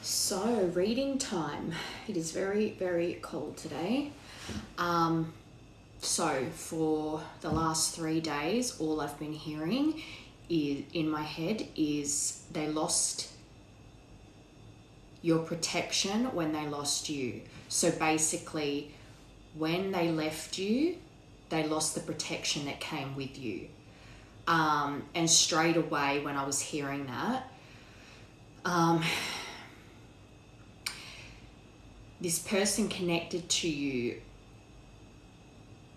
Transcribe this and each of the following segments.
So, reading time. It is very, very cold today. So, for the last 3 days, all I've been hearing is in my head is they lost your protection when they lost you. So, basically, when they left you, they lost the protection that came with you. And straight away, when I was hearing that, this person connected to you,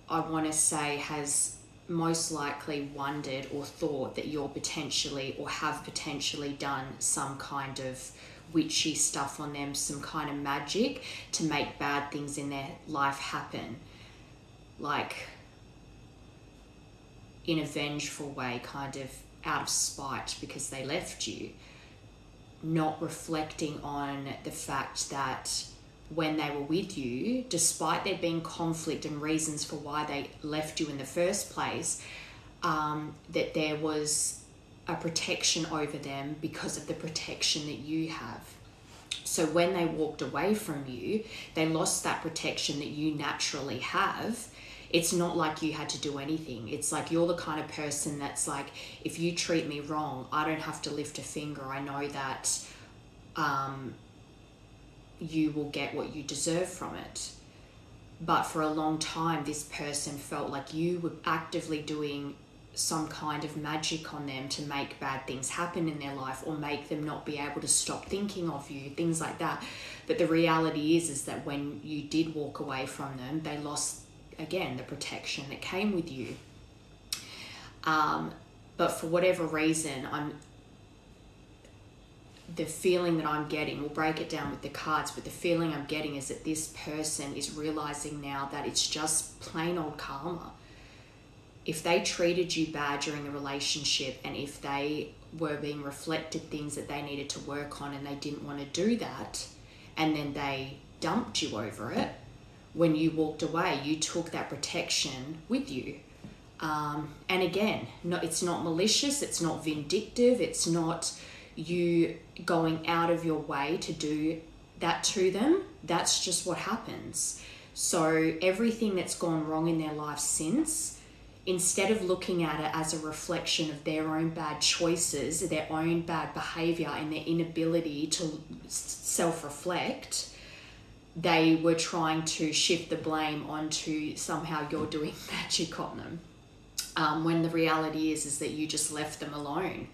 I want to say, has most likely wondered or thought that you're potentially or have potentially done some kind of witchy stuff on them, some kind of magic to make bad things in their life happen. Like in a vengeful way, kind of out of spite because they left you. Not reflecting on the fact that when they were with you, despite there being conflict and reasons for why they left you in the first place, that there was a protection over them because of the protection that you have. So when they walked away from you, they lost that protection that you naturally have. It's not like you had to do anything. It's like you're the kind of person that's like, if you treat me wrong, I don't have to lift a finger. I know that you will get what you deserve from it. But for a long time, this person felt like you were actively doing some kind of magic on them to make bad things happen in their life or make them not be able to stop thinking of you, things like that. But the reality is that when you did walk away from them, they lost, again, the protection that came with you. But for whatever reason, the feeling that I'm getting, we'll break it down with the cards, but the feeling I'm getting is that this person is realizing now that it's just plain old karma. If they treated you bad during the relationship and if they were being reflected things that they needed to work on and they didn't want to do that, and then they dumped you over it, when you walked away, you took that protection with you. And again, it's not malicious, it's not vindictive, it's not you going out of your way to do that to them. That's just what happens. So everything that's gone wrong in their life since, instead of looking at it as a reflection of their own bad choices, their own bad behavior and their inability to self-reflect, they were trying to shift the blame onto somehow you're doing magic on them. When the reality is that you just left them alone.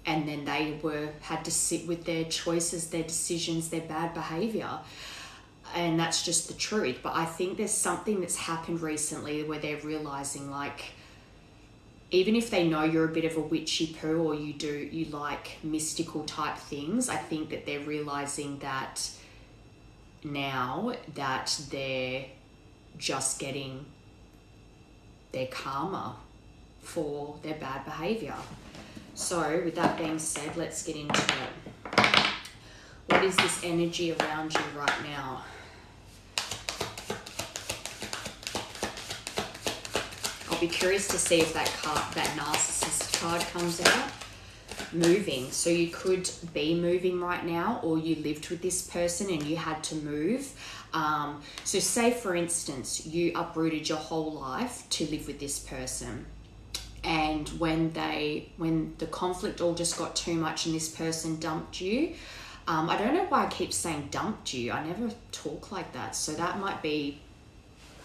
And then they had to sit with their choices, their decisions, their bad behavior. And that's just the truth. But I think there's something that's happened recently where they're realizing, like, even if they know you're a bit of a witchy poo or you like mystical type things, I think that they're realizing that now that they're just getting their karma for their bad behavior. So with that being said, let's get into it. What is this energy around you right now? I'll be curious to see if that narcissist card comes out. Moving. So you could be moving right now, or you lived with this person and you had to move. So say, for instance, you uprooted your whole life to live with this person. And when the conflict all just got too much and this person dumped you, I don't know why I keep saying dumped you. I never talk like that. So that might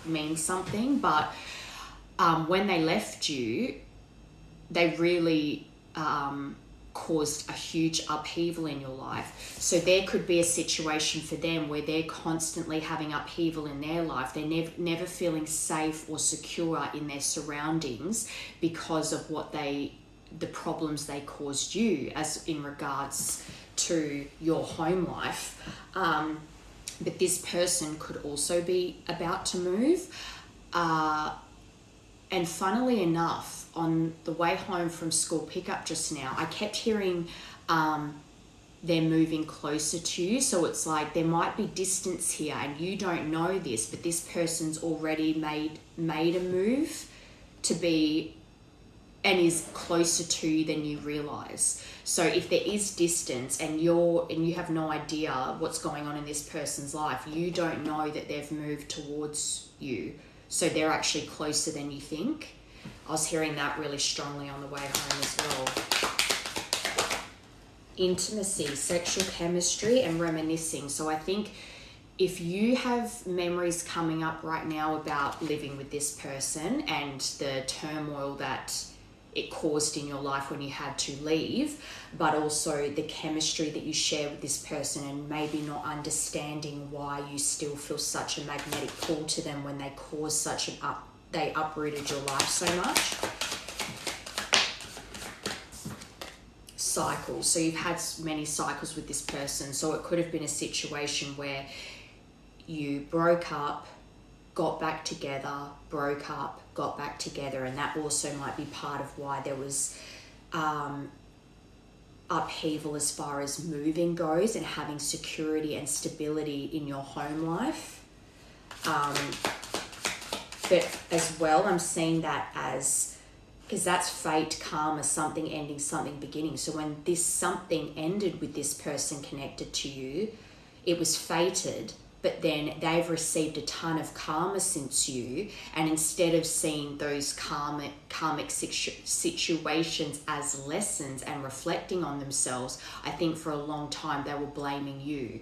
mean something. But when they left you, they really caused a huge upheaval in your life. So there could be a situation for them where they're constantly having upheaval in their life. They're never feeling safe or secure in their surroundings because of the problems they caused you as in regards to your home life. But this person could also be about to move. And funnily enough, on the way home from school pickup just now, I kept hearing they're moving closer to you. So it's like there might be distance here and you don't know this, but this person's already made a move to be and is closer to you than you realize. So if there is distance and you have no idea what's going on in this person's life, you don't know that they've moved towards you. So they're actually closer than you think. I was hearing that really strongly on the way home as well. Intimacy, sexual chemistry, and reminiscing. So I think if you have memories coming up right now about living with this person and the turmoil that it caused in your life when you had to leave, but also the chemistry that you share with this person, and maybe not understanding why you still feel such a magnetic pull to them when they cause such they uprooted your life so much. Cycles. So you've had many cycles with this person. So it could have been a situation where you broke up, got back together, broke up, got back together, and that also might be part of why there was upheaval as far as moving goes and having security and stability in your home life. But as well, I'm seeing that as, because that's fate, karma, something ending, something beginning. So when this something ended with this person connected to you, it was fated, but then they've received a ton of karma since you, and instead of seeing those karmic situations as lessons and reflecting on themselves, I think for a long time they were blaming you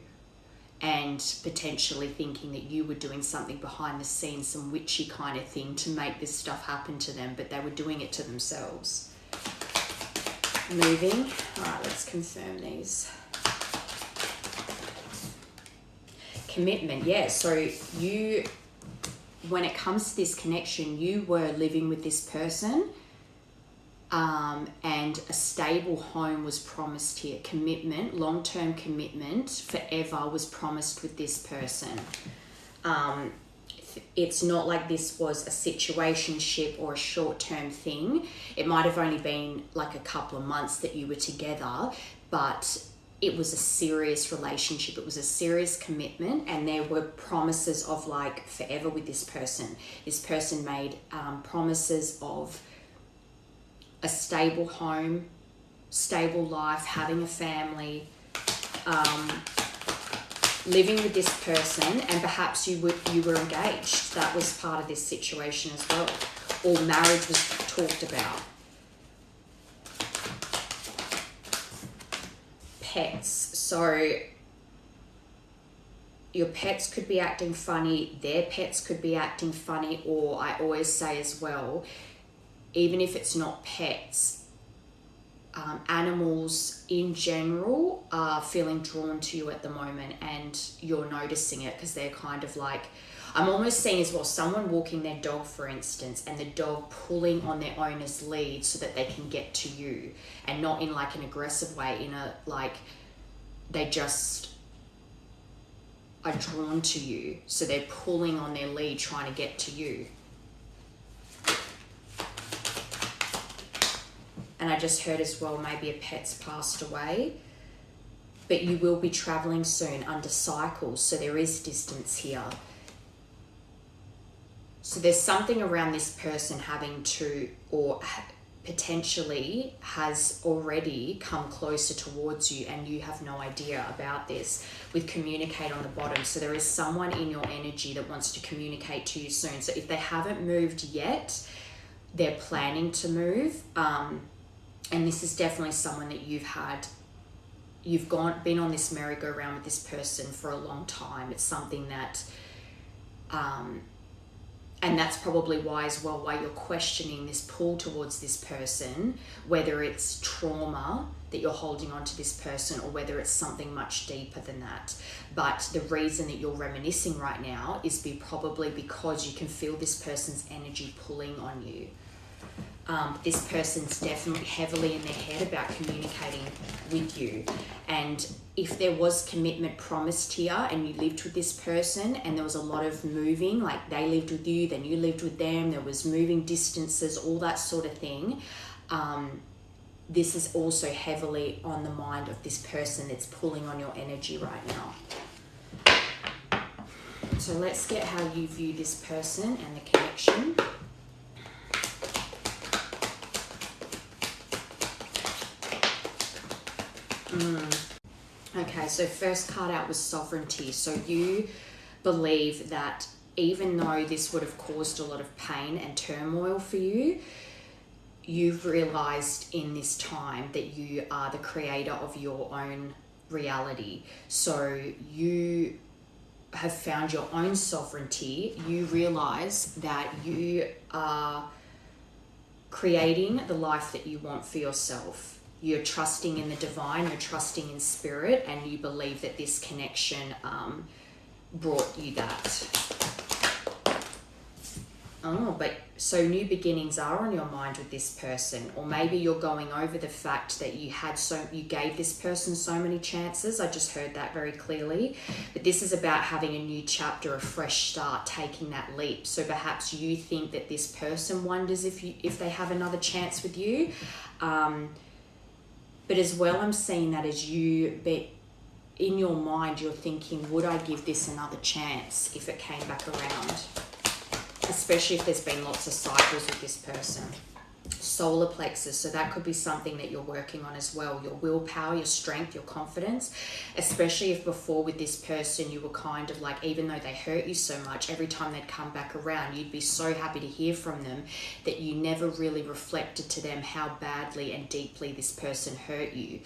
and potentially thinking that you were doing something behind the scenes, some witchy kind of thing to make this stuff happen to them, but they were doing it to themselves. Moving. All right, let's confirm these. Commitment, yeah. So you, when it comes to this connection, you were living with this person, and a stable home was promised here. Commitment, long-term commitment, forever was promised with this person. It's not like this was a situationship or a short-term thing. It might have only been like a couple of months that you were together, but it was a serious relationship. It was a serious commitment, and there were promises of like forever with this person. This person made promises of a stable home, stable life, having a family, living with this person, and perhaps you were engaged. That was part of this situation as well. Or marriage was talked about. Pets. So your pets could be acting funny, their pets could be acting funny, or I always say as well, even if it's not pets, animals in general are feeling drawn to you at the moment, and you're noticing it because they're kind of like, I'm almost seeing as well someone walking their dog, for instance, and the dog pulling on their owner's lead so that they can get to you, and not in like an aggressive way, in a like they just are drawn to you, so they're pulling on their lead trying to get to you. And I just heard as well, maybe a pet's passed away, but you will be traveling soon under cycles, so there is distance here. So there's something around this person having to, or potentially has already come closer towards you, and you have no idea about this, with communicate on the bottom. So there is someone in your energy that wants to communicate to you soon. So if they haven't moved yet, they're planning to move. And this is definitely someone that you've been on this merry-go-round with this person for a long time. It's something that, and that's probably why as well, why you're questioning this pull towards this person, whether it's trauma that you're holding on to this person or whether it's something much deeper than that. But the reason that you're reminiscing right now is probably because you can feel this person's energy pulling on you. This person's definitely heavily in their head about communicating with you. And if there was commitment promised here and you lived with this person and there was a lot of moving, like they lived with you, then you lived with them, there was moving distances, all that sort of thing, this is also heavily on the mind of this person that's pulling on your energy right now. So let's get how you view this person and the connection. Okay, so first card out was sovereignty. So you believe that even though this would have caused a lot of pain and turmoil for you, you've realized in this time that you are the creator of your own reality. So you have found your own sovereignty. You realize that you are creating the life that you want for yourself. You're trusting in the divine, you're trusting in spirit, and you believe that this connection brought you that. Oh, but so new beginnings are on your mind with this person, or maybe you're going over the fact that you gave this person so many chances. I just heard that very clearly. But this is about having a new chapter, a fresh start, taking that leap. So perhaps you think that this person wonders if they have another chance with you. But as well, I'm seeing that as you, but in your mind, you're thinking, would I give this another chance if it came back around? Especially if there's been lots of cycles with this person. Solar plexus, so that could be something that you're working on as well. Your willpower, your strength, your confidence. Especially if before with this person you were kind of like, even though they hurt you so much, every time they'd come back around you'd be so happy to hear from them that you never really reflected to them how badly and deeply this person hurt you.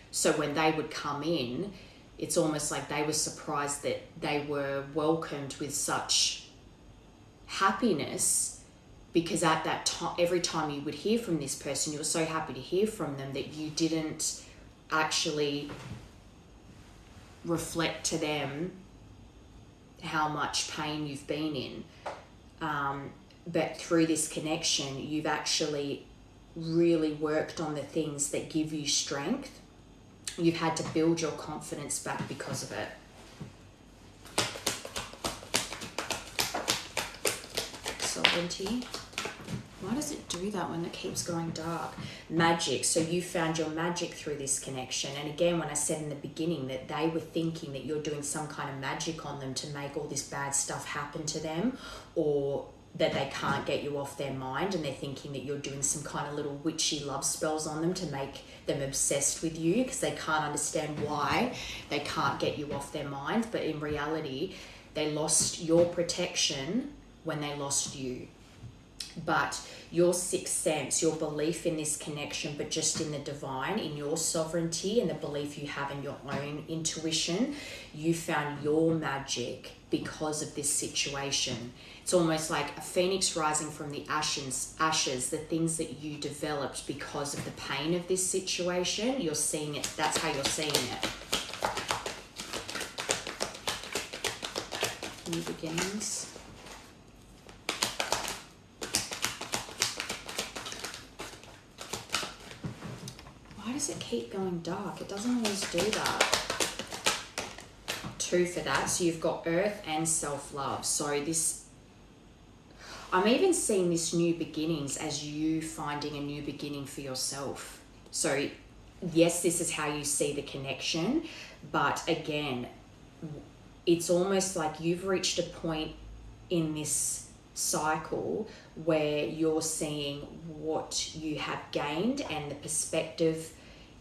So when they would come in, it's almost like they were surprised that they were welcomed with such happiness, because at that time, every time you would hear from this person, you were so happy to hear from them that you didn't actually reflect to them how much pain you've been in. But through this connection, you've actually really worked on the things that give you strength. You've had to build your confidence back because of it. Sovereignty. Why does it do that when it keeps going dark? Magic. So you found your magic through this connection. And again, when I said in the beginning that they were thinking that you're doing some kind of magic on them to make all this bad stuff happen to them, or that they can't get you off their mind, and they're thinking that you're doing some kind of little witchy love spells on them to make them obsessed with you because they can't understand why they can't get you off their mind. But in reality, they lost your protection when they lost you. But your sixth sense, your belief in this connection, but just in the divine, in your sovereignty and the belief you have in your own intuition, you found your magic because of this situation. It's almost like a phoenix rising from the ashes, the things that you developed because of the pain of this situation. You're seeing it, that's how you're seeing it. New beginnings. Why does it keep going dark? It doesn't always do that. 2 for that. So you've got earth and self-love. So this, I'm even seeing this new beginnings as you finding a new beginning for yourself. So yes, this is how you see the connection. But again, it's almost like you've reached a point in this cycle where you're seeing what you have gained and the perspective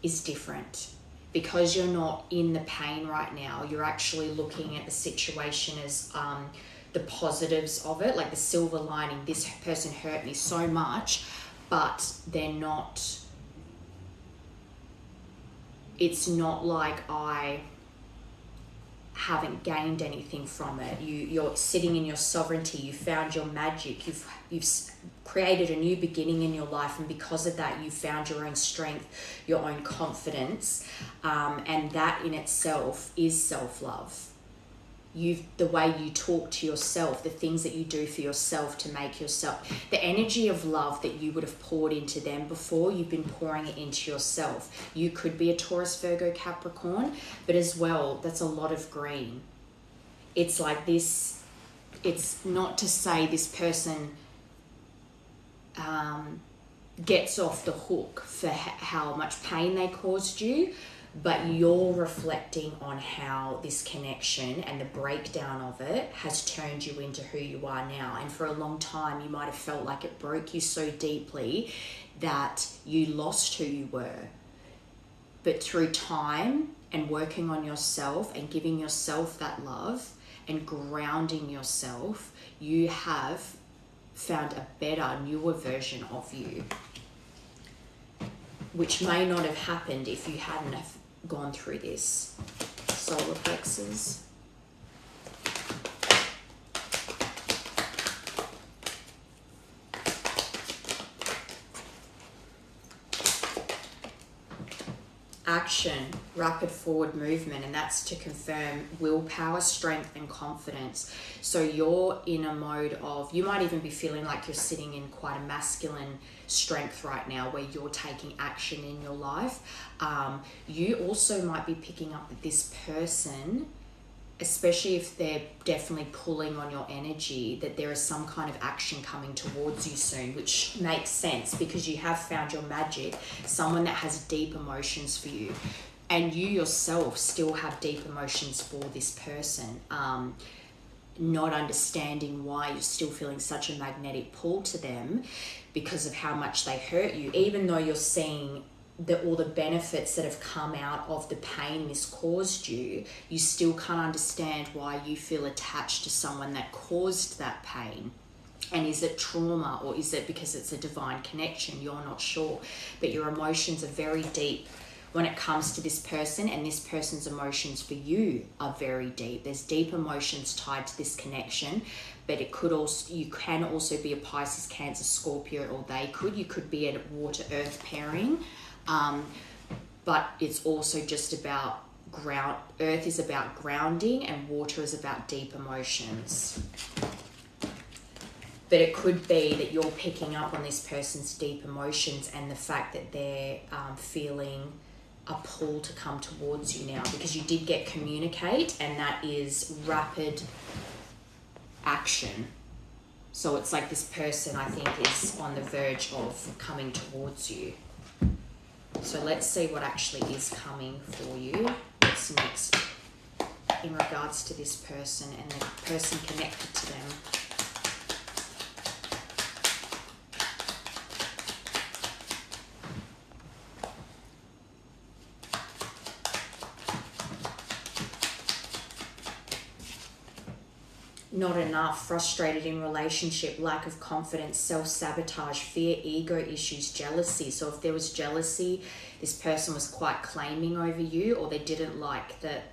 is different. Because you're not in the pain right now, you're actually looking at the situation as the positives of it, like the silver lining. This person hurt me so much, but they're not, it's not like I haven't gained anything from it. You're sitting in your sovereignty. You found your magic. You've created a new beginning in your life, and because of that, you found your own strength, your own confidence, and that in itself is self-love. The way you talk to yourself, the things that you do for yourself to make yourself, the energy of love that you would have poured into them before, you've been pouring it into yourself. You could be a Taurus, Virgo, Capricorn, but as well, that's a lot of green. It's like this, it's not to say this person gets off the hook for how much pain they caused you, but you're reflecting on how this connection and the breakdown of it has turned you into who you are now. And for a long time, you might have felt like it broke you so deeply that you lost who you were. But through time and working on yourself and giving yourself that love and grounding yourself, you have found a better, newer version of you, which may not have happened if you hadn't have gone through this. Solar plexus. Action, rapid forward movement, and that's to confirm willpower, strength, and confidence. So you're in a mode of, you might even be feeling like you're sitting in quite a masculine strength right now where you're taking action in your life. You also might be picking up that this person, especially if they're definitely pulling on your energy, that there is some kind of action coming towards you soon, which makes sense because you have found your magic, someone that has deep emotions for you. And you yourself still have deep emotions for this person. Not understanding why you're still feeling such a magnetic pull to them because of how much they hurt you, even though you're seeing all the benefits that have come out of the pain this caused you, you still can't understand why you feel attached to someone that caused that pain. And is it trauma, or is it because it's a divine connection? You're not sure. But your emotions are very deep when it comes to this person, and this person's emotions for you are very deep. There's deep emotions tied to this connection, but you can also be a Pisces, Cancer, Scorpio, or you could be a water earth pairing. But it's also just about earth is about grounding and water is about deep emotions. But it could be that you're picking up on this person's deep emotions and the fact that they're feeling a pull to come towards you now, because you did get communicate, and that is rapid action. So it's like this person, I think, is on the verge of coming towards you. So let's see what actually is coming for you. What's next in regards to this person and the person connected to them. Not enough, frustrated in relationship, lack of confidence, self-sabotage, fear, ego issues, jealousy. So if there was jealousy, this person was quite claiming over you, or they didn't like that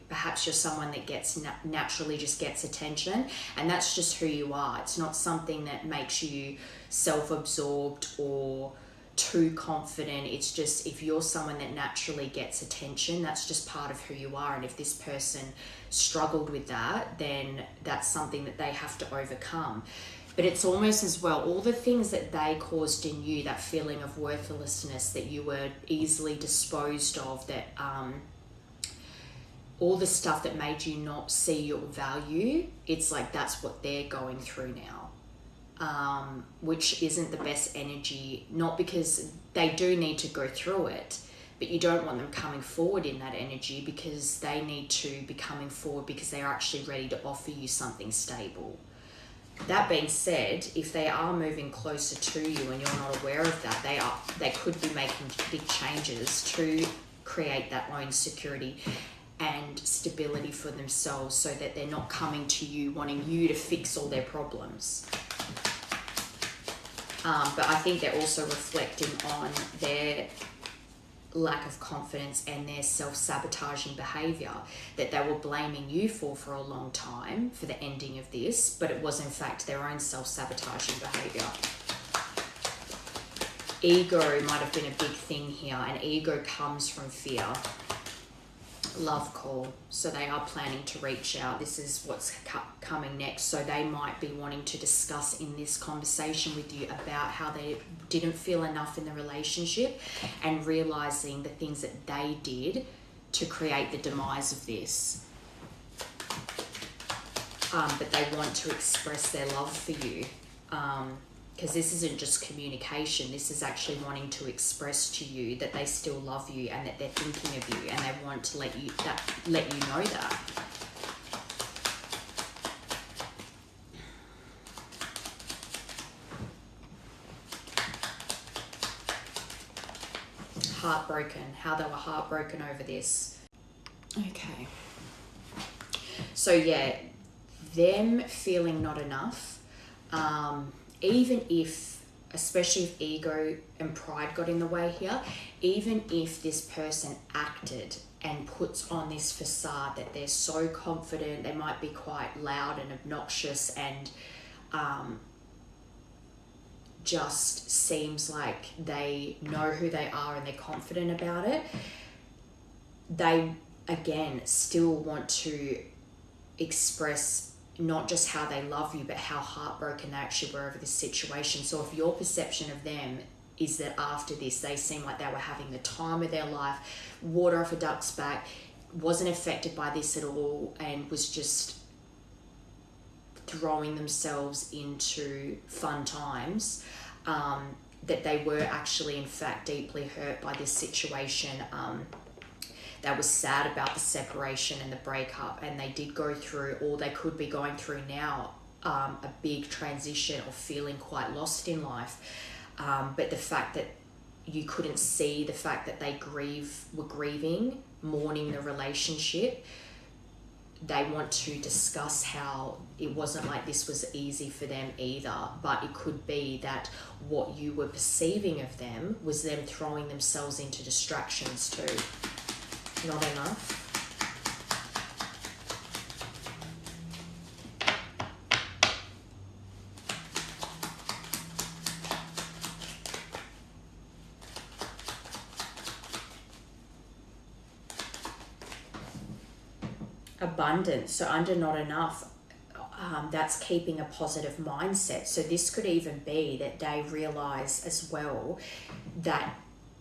perhaps you're someone that gets naturally just gets attention, and that's just who you are. It's not something that makes you self-absorbed or too confident. It's just, if you're someone that naturally gets attention, that's just part of who you are. And if this person struggled with that, then that's something that they have to overcome. But it's almost as well, all the things that they caused in you, that feeling of worthlessness, that you were easily disposed of, that all the stuff that made you not see your value, it's like that's what they're going through now. Which isn't the best energy, not because they do need to go through it, but you don't want them coming forward in that energy, because they need to be coming forward because they're actually ready to offer you something stable. That being said, if they are moving closer to you and you're not aware of that, they could be making big changes to create that own security and stability for themselves, so that they're not coming to you wanting you to fix all their problems. But I think they're also reflecting on their lack of confidence and their self-sabotaging behavior that they were blaming you for a long time for the ending of this, but it was in fact their own self-sabotaging behavior. Ego might have been a big thing here, and ego comes from fear. Love call. So they are planning to reach out. This is what's coming next. So they might be wanting to discuss in this conversation with you about how they didn't feel enough in the relationship, and realizing the things that they did to create the demise of this. But they want to express their love for you. Because this isn't just communication, this is actually wanting to express to you that they still love you and that they're thinking of you, and they want to let you know that. heartbroken, how they were heartbroken over this. Okay. So yeah, them feeling not enough, even if, especially if ego and pride got in the way here, even if this person acted and puts on this facade that they're so confident, they might be quite loud and obnoxious and just seems like they know who they are and they're confident about it, they again still want to express not just how they love you, but how heartbroken they actually were over this situation. So if your perception of them is that after this they seem like they were having the time of their life, water off a duck's back, wasn't affected by this at all, and was just throwing themselves into fun times, that they were actually in fact deeply hurt by this situation, they were sad about the separation and the breakup, and they did go through, or they could be going through now, a big transition or feeling quite lost in life. But the fact that you couldn't see the fact that they were grieving, mourning the relationship, they want to discuss how it wasn't like this was easy for them either, but it could be that what you were perceiving of them was them throwing themselves into distractions too. Not enough. Abundance. So under not enough, that's keeping a positive mindset. So this could even be that they realize as well that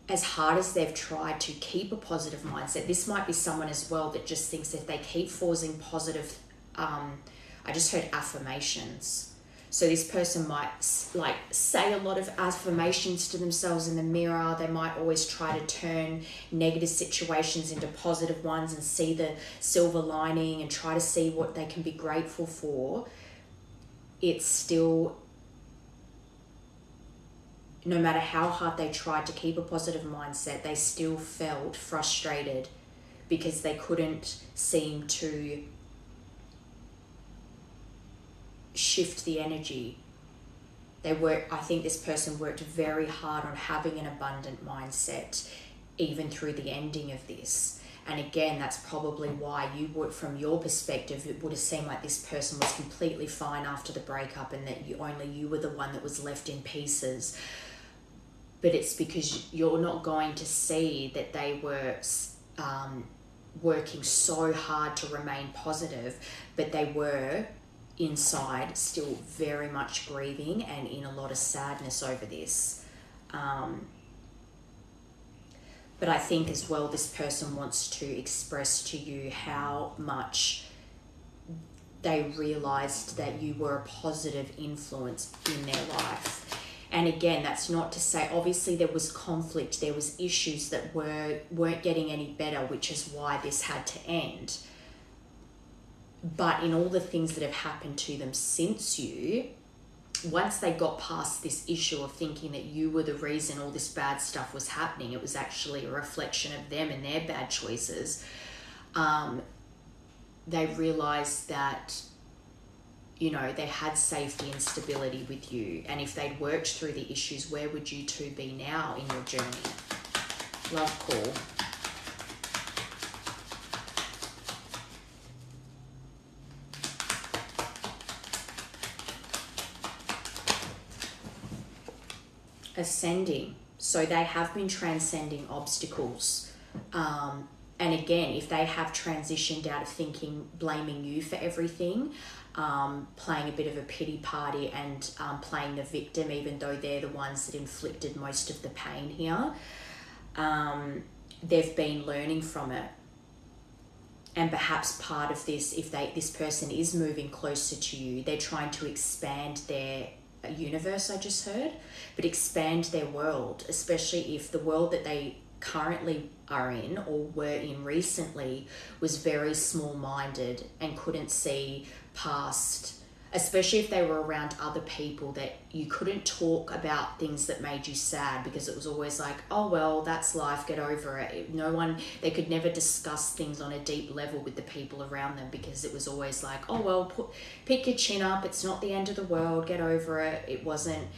as hard as they've tried to keep a positive mindset, this might be someone as well that just thinks if they keep forcing positive, I just heard affirmations. So this person might like say a lot of affirmations to themselves in the mirror. They might always try to turn negative situations into positive ones and see the silver lining and try to see what they can be grateful for. It's still, no matter how hard they tried to keep a positive mindset, they still felt frustrated because they couldn't seem to shift the energy. I think this person worked very hard on having an abundant mindset, even through the ending of this. And again, that's probably why you would, from your perspective, it would have seemed like this person was completely fine after the breakup and that only you were the one that was left in pieces. But it's because you're not going to see that they were working so hard to remain positive, but they were inside still very much grieving and in a lot of sadness over this. But I think as well, this person wants to express to you how much they realized that you were a positive influence in their life. And again, that's not to say, obviously there was conflict, there was issues that weren't getting any better, which is why this had to end. But in all the things that have happened to them since you, once they got past this issue of thinking that you were the reason all this bad stuff was happening, it was actually a reflection of them and their bad choices, they realized that, you know, they had safety and stability with you. And if they'd worked through the issues, where would you two be now in your journey? Love call. Ascending. So they have been transcending obstacles. And again, if they have transitioned out of blaming you for everything, playing a bit of a pity party and playing the victim, even though they're the ones that inflicted most of the pain here, they've been learning from it. And perhaps part of this, if this person is moving closer to you, they're trying to expand their universe, I just heard, but expand their world, especially if the world that they currently are in or were in recently was very small-minded and couldn't see past especially if they were around other people, that you couldn't talk about things that made you sad because it was always like, oh, well, that's life, get over it. They could never discuss things on a deep level with the people around them because it was always like, oh, well, pick your chin up, it's not the end of the world, get over it. It wasn't,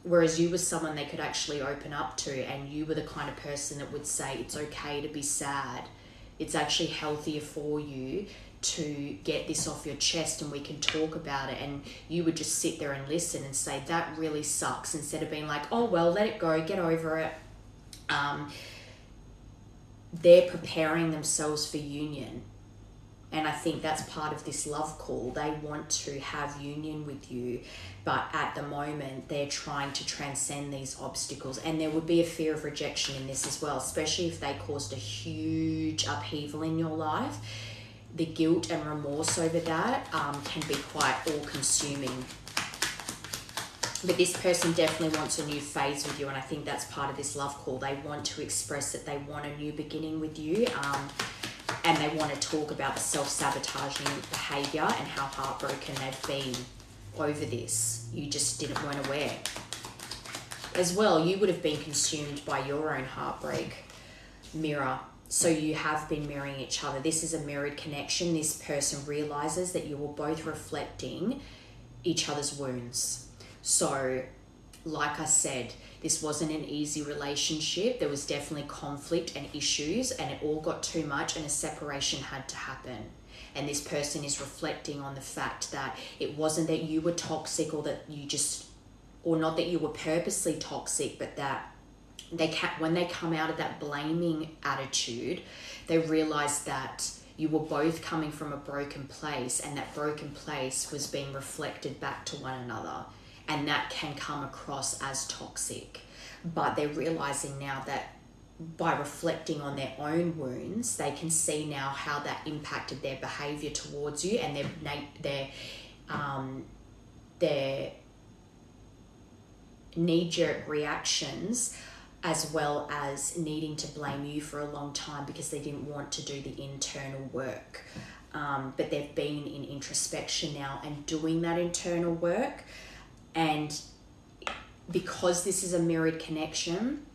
whereas you were someone they could actually open up to, and you were the kind of person that would say it's okay to be sad. It's actually healthier for you to get this off your chest and we can talk about it. And you would just sit there and listen and say, that really sucks, instead of being like, oh, well, let it go, get over it. They're preparing themselves for union. And I think that's part of this love call. They want to have union with you, but at the moment they're trying to transcend these obstacles. And there would be a fear of rejection in this as well, especially if they caused a huge upheaval in your life. The guilt and remorse over that can be quite all-consuming. But this person definitely wants a new phase with you, and I think that's part of this love call. They want to express that they want a new beginning with you, and they want to talk about the self-sabotaging behaviour and how heartbroken they've been over this. You just weren't aware. As well, you would have been consumed by your own heartbreak. Mirror. So you have been mirroring each other. This is a mirrored connection. This person realizes that you were both reflecting each other's wounds. So, like I said, this wasn't an easy relationship. There was definitely conflict and issues, and it all got too much, and a separation had to happen. And this person is reflecting on the fact that it wasn't that you were toxic, or that you just, or not that you were purposely toxic, but that when they come out of that blaming attitude, they realize that you were both coming from a broken place, and that broken place was being reflected back to one another, and that can come across as toxic. But they're realizing now that by reflecting on their own wounds, they can see now how that impacted their behavior towards you, and their knee-jerk reactions, as well as needing to blame you for a long time because they didn't want to do the internal work. But they've been in introspection now and doing that internal work. And because this is a mirrored connection,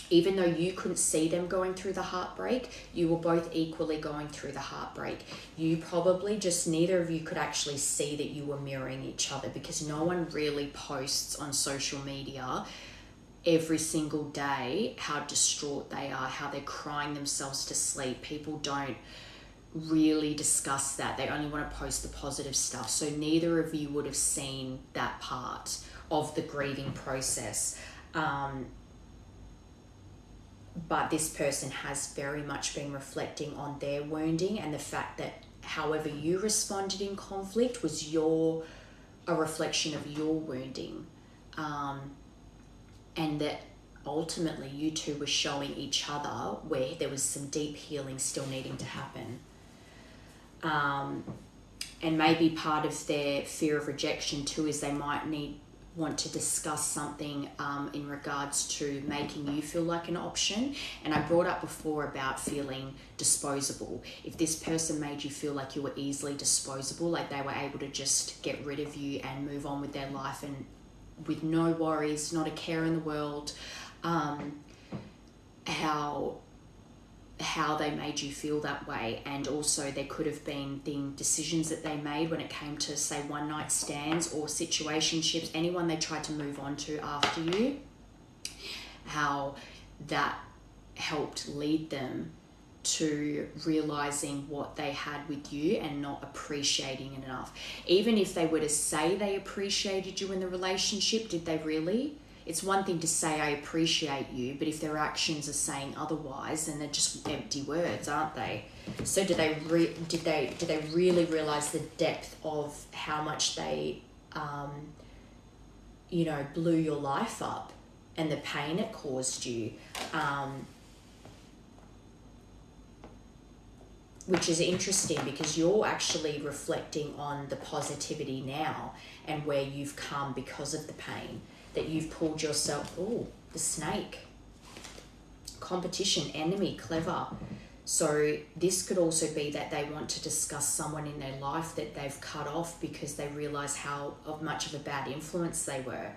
even though you couldn't see them going through the heartbreak, you were both equally going through the heartbreak. You probably just, neither of you could actually see that you were mirroring each other, because no one really posts on social media every single day how distraught they are, how they're crying themselves to sleep. People don't really discuss that. They only want to post the positive stuff. So neither of you would have seen that part of the grieving process. But this person has very much been reflecting on their wounding, and the fact that however you responded in conflict was a reflection of your wounding. And that ultimately you two were showing each other where there was some deep healing still needing to happen. And maybe part of their fear of rejection too is they might want to discuss something in regards to making you feel like an option. And I brought up before about feeling disposable. If this person made you feel like you were easily disposable, like they were able to just get rid of you and move on with their life and with no worries, not a care in the world, how they made you feel that way. And also there could have been decisions that they made when it came to, say, one night stands or situationships, anyone they tried to move on to after you, how that helped lead them to realizing what they had with you and not appreciating it enough. Even if they were to say they appreciated you in the relationship, did they really? It's one thing to say I appreciate you, but if their actions are saying otherwise, then they're just empty words, aren't they? So did they really realize the depth of how much they blew your life up and the pain it caused you? Which is interesting, because you're actually reflecting on the positivity now and where you've come because of the pain, that you've pulled yourself, the snake, competition, enemy, clever. So this could also be that they want to discuss someone in their life that they've cut off because they realise how much of a bad influence they were.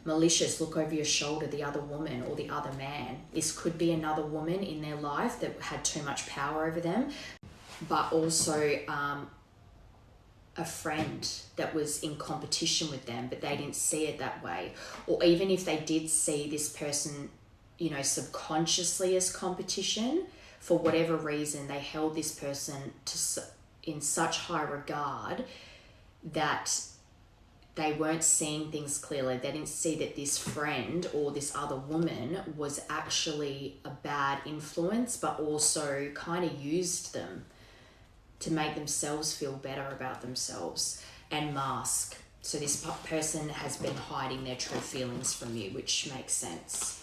Malicious, look over your shoulder, the other woman or the other man. This could be another woman in their life that had too much power over them, but also a friend that was in competition with them, but they didn't see it that way. Or even if they did see this person, you know, subconsciously as competition, for whatever reason, they held this person in such high regard that they weren't seeing things clearly. They didn't see that this friend or this other woman was actually a bad influence, but also kind of used them to make themselves feel better about themselves and mask. So this person has been hiding their true feelings from you, which makes sense.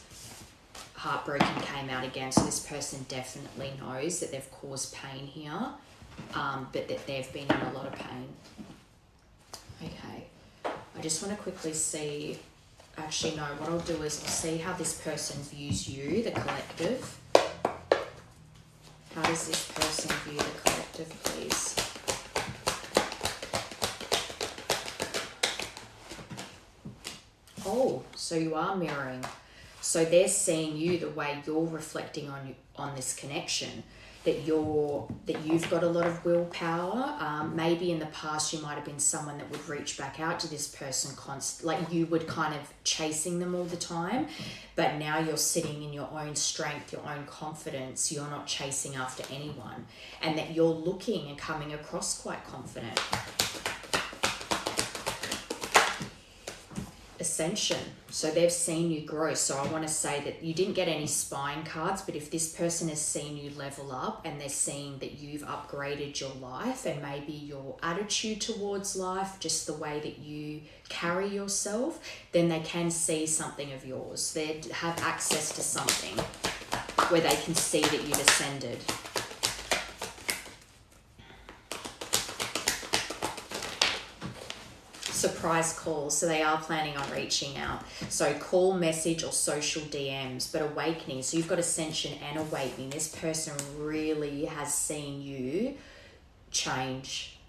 Heartbroken came out again, so this person definitely knows that they've caused pain here, but that they've been in a lot of pain. Okay, I just want to quickly see, actually no, what I'll do is I'll see how this person views you, the collective. How does this person view the collective, please? Oh, so you are mirroring. So they're seeing you the way you're reflecting on this connection, that you've got a lot of willpower. Maybe in the past you might have been someone that would reach back out to this person like you would kind of chasing them all the time, but now you're sitting in your own strength, your own confidence. You're not chasing after anyone, and that you're looking and coming across quite confident. Ascension. So they've seen you grow. So I want to say that you didn't get any spine cards, but if this person has seen you level up and they're seeing that you've upgraded your life and maybe your attitude towards life, just the way that you carry yourself, then they can see something of yours. They have access to something where they can see that you've ascended. Surprise calls, so they are planning on reaching out. So call, message, or social DMs, but awakening. So you've got ascension and awakening. This person really has seen you change.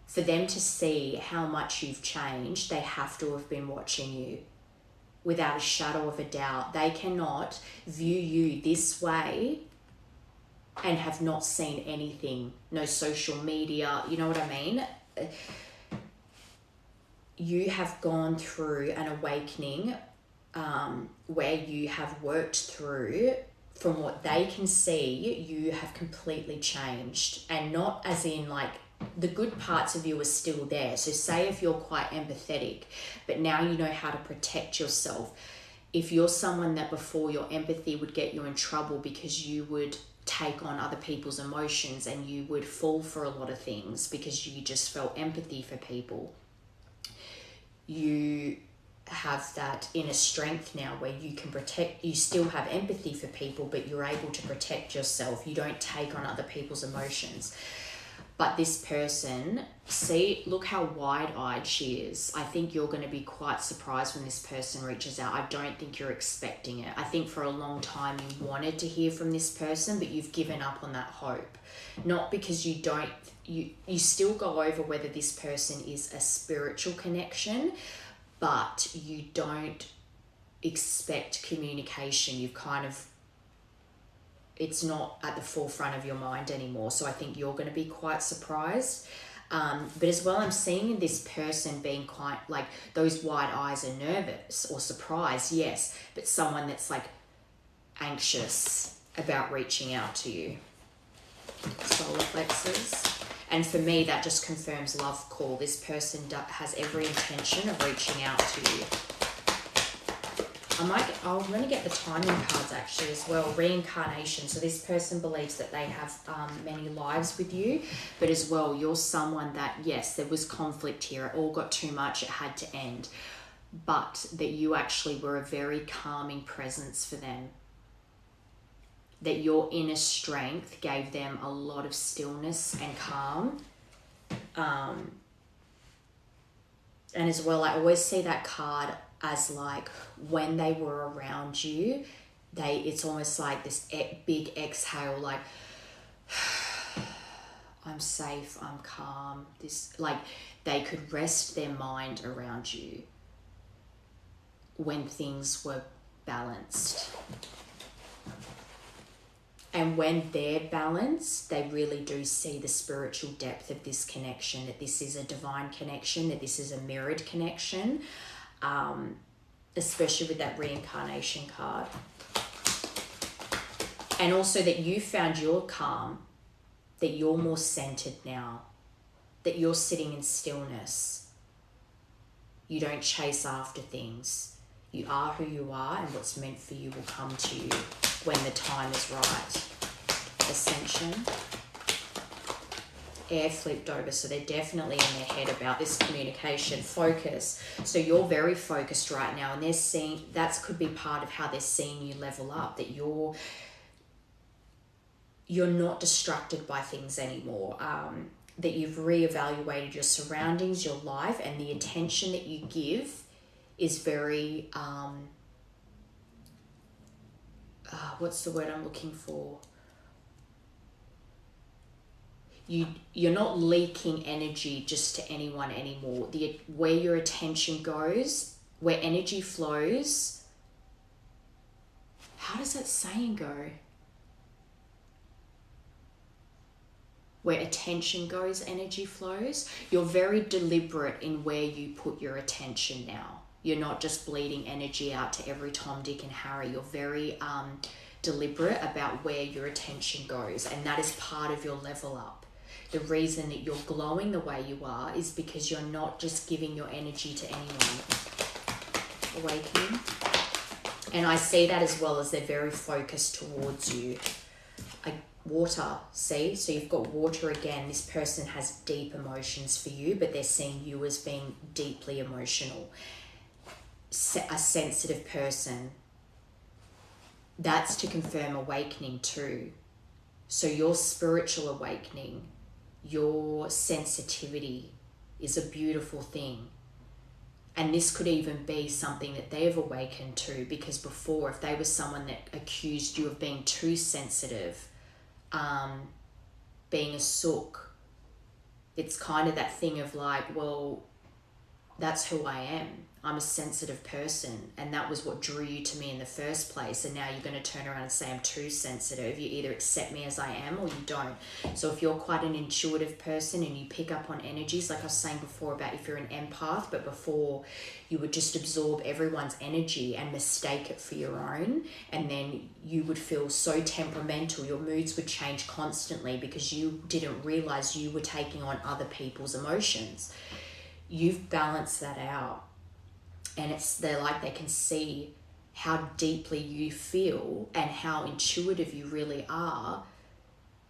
For them to see how much you've changed, they have to have been watching you. Without a shadow of a doubt, they cannot view you this way and have not seen anything. No social media, you know what I mean? You have gone through an awakening where you have worked through, from what they can see, you have completely changed. And not as in like the good parts of you are still there. So say if you're quite empathetic, but now you know how to protect yourself. If you're someone that before your empathy would get you in trouble because you would take on other people's emotions and you would fall for a lot of things because you just felt empathy for people, you have that inner strength now where you can protect, you still have empathy for people, but you're able to protect yourself. You don't take on other people's emotions. But this person, see, look how wide-eyed she is. I think you're going to be quite surprised when this person reaches out. I don't think you're expecting it. I think for a long time you wanted to hear from this person, but you've given up on that hope. Not because you don't, you still go over whether this person is a spiritual connection, but you don't expect communication. You've kind of, it's not at the forefront of your mind anymore. So I think you're going to be quite surprised. But as well, I'm seeing in this person being quite like, those wide eyes are nervous or surprised, yes, but someone that's like anxious about reaching out to you. Solar plexus. And for me, that just confirms love call. This person has every intention of reaching out to you. I'm going to get the timing cards actually as well. Reincarnation. So this person believes that they have many lives with you, but as well, you're someone that, yes, there was conflict here. It all got too much. It had to end. But that you actually were a very calming presence for them. That your inner strength gave them a lot of stillness and calm. And as well, I always see that card as like when they were around you, it's almost like this big exhale, like I'm safe, I'm calm. This, like, they could rest their mind around you when things were balanced. And when they're balanced, they really do see the spiritual depth of this connection, that this is a divine connection, that this is a mirrored connection, especially with that reincarnation card. And also that you found your calm, that you're more centered now, that you're sitting in stillness. You don't chase after things. You are who you are, and what's meant for you will come to you when the time is right. Ascension. Air flipped over, so they're definitely in their head about this communication. Focus. So you're very focused right now, and they're seeing, that could be part of how they're seeing you level up, that you're not distracted by things anymore, that you've reevaluated your surroundings, your life, and the attention that you give is very, what's the word I'm looking for? You're not leaking energy just to anyone anymore. Where your attention goes, where energy flows, how does that saying go? Where attention goes, energy flows. You're very deliberate in where you put your attention now. You're not just bleeding energy out to every Tom, Dick and Harry. You're very deliberate about where your attention goes, and that is part of your level up. The reason that you're glowing the way you are is because you're not just giving your energy to anyone. Awakening. And I see that as well, as they're very focused towards you. Water, see? So you've got water again. This person has deep emotions for you, but they're seeing you as being deeply emotional. A sensitive person. That's to confirm awakening too. So your spiritual awakening, your sensitivity is a beautiful thing. And this could even be something that they've awakened to, because before, if they were someone that accused you of being too sensitive, being a sook, it's kind of that thing of like, well, that's who I am. I'm a sensitive person, and that was what drew you to me in the first place, and now you're going to turn around and say I'm too sensitive. You either accept me as I am or you don't. So if you're quite an intuitive person and you pick up on energies, like I was saying before about if you're an empath, but before you would just absorb everyone's energy and mistake it for your own, and then you would feel so temperamental, your moods would change constantly because you didn't realize you were taking on other people's emotions. You've balanced that out. And they're like, they can see how deeply you feel and how intuitive you really are,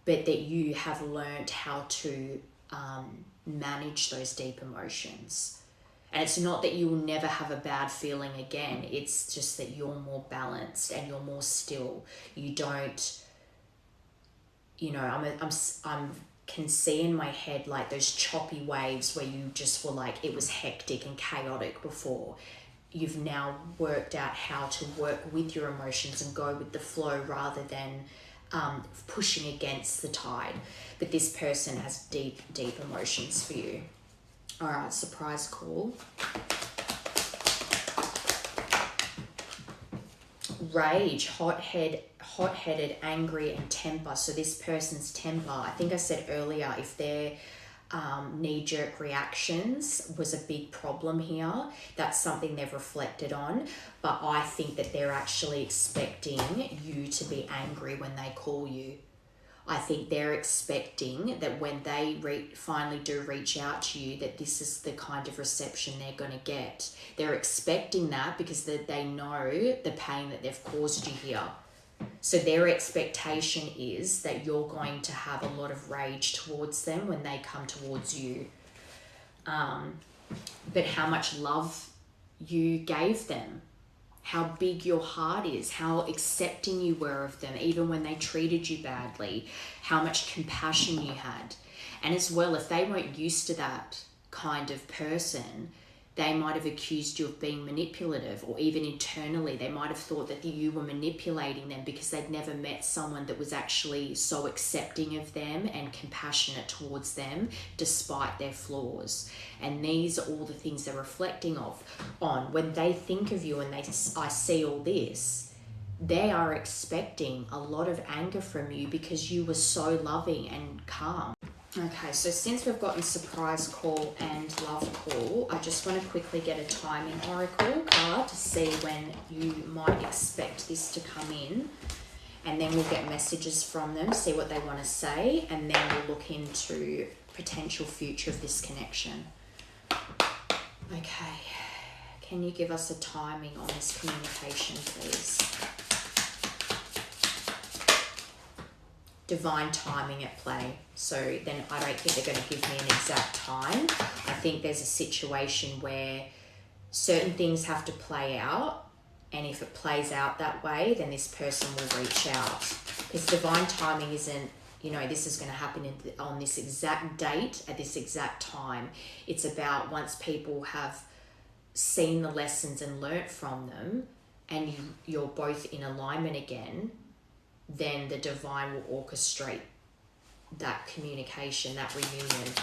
but that you have learned how to manage those deep emotions. And it's not that you will never have a bad feeling again. It's just that you're more balanced and you're more still. You don't, I'm can see in my head like those choppy waves where you just were like, it was hectic and chaotic before. You've now worked out how to work with your emotions and go with the flow rather than pushing against the tide. But this person has deep, deep emotions for you. All right, surprise call. Rage, hot-headed, angry, and temper. So this person's temper, I think I said earlier, if their knee-jerk reactions was a big problem here, that's something they've reflected on. But I think that they're actually expecting you to be angry when they call you. I think they're expecting that when they finally do reach out to you, that this is the kind of reception they're going to get. They're expecting that because they know the pain that they've caused you here. So their expectation is that you're going to have a lot of rage towards them when they come towards you. But how much love you gave them, how big your heart is, how accepting you were of them, even when they treated you badly, how much compassion you had. And as well, if they weren't used to that kind of person, They might have accused you of being manipulative, or even internally, they might have thought that you were manipulating them because they'd never met someone that was actually so accepting of them and compassionate towards them despite their flaws. And these are all the things they're reflecting on. When they think of you and I see all this, they are expecting a lot of anger from you because you were so loving and calm. Okay, so since we've gotten surprise call and love call, I just want to quickly get a timing oracle card to see when you might expect this to come in. And then we'll get messages from them, see what they want to say, and then we'll look into potential future of this connection. Okay, can you give us a timing on this communication, please? Divine timing at play. So then I don't think they're going to give me an exact time. I think there's a situation where certain things have to play out, and if it plays out that way, then this person will reach out. Because divine timing isn't, you know, this is going to happen on this exact date at this exact time. It's about once people have seen the lessons and learnt from them, and you're both in alignment again, then the divine will orchestrate that communication, that reunion.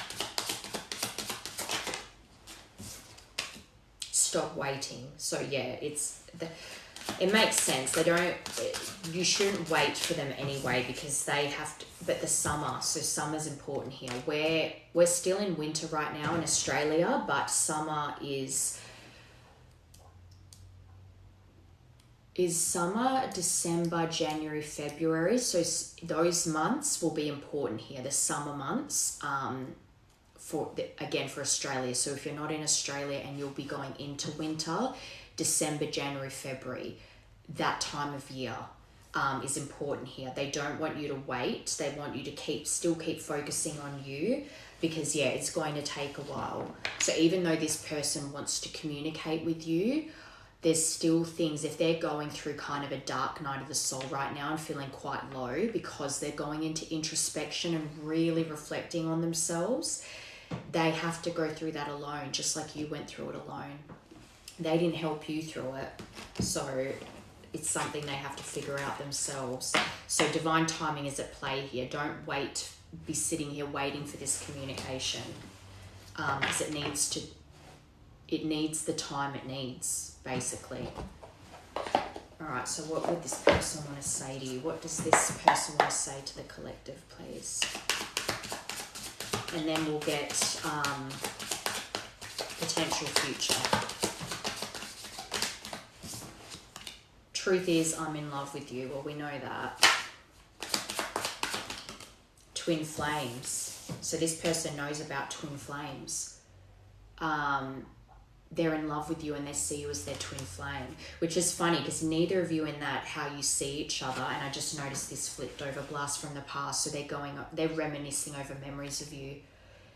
Stop waiting. So yeah, it makes sense. You shouldn't wait for them anyway, because they have to, but the summer, so summer's important here. We're still in winter right now in Australia, but summer is summer, December, January, February. So those months will be important here, the summer months, for Australia. So if you're not in Australia and you'll be going into winter, December, January, February, that time of year is important here. They don't want you to wait. They want you to still keep focusing on you, because yeah, it's going to take a while. So even though this person wants to communicate with you, there's still things, if they're going through kind of a dark night of the soul right now and feeling quite low because they're going into introspection and really reflecting on themselves, they have to go through that alone, just like you went through it alone. They didn't help you through it, so it's something they have to figure out themselves. So divine timing is at play here. Don't be sitting here waiting for this communication, because it needs the time it needs, basically. All right, so what would this person want to say to you? What does this person want to say to the collective, please? And then we'll get potential future. Truth is, I'm in love with you. Well, we know that. Twin flames. So this person knows about twin flames. They're in love with you and they see you as their twin flame, which is funny because neither of you in that how you see each other, and I just noticed this flipped over, blast from the past. So they're reminiscing over memories of you,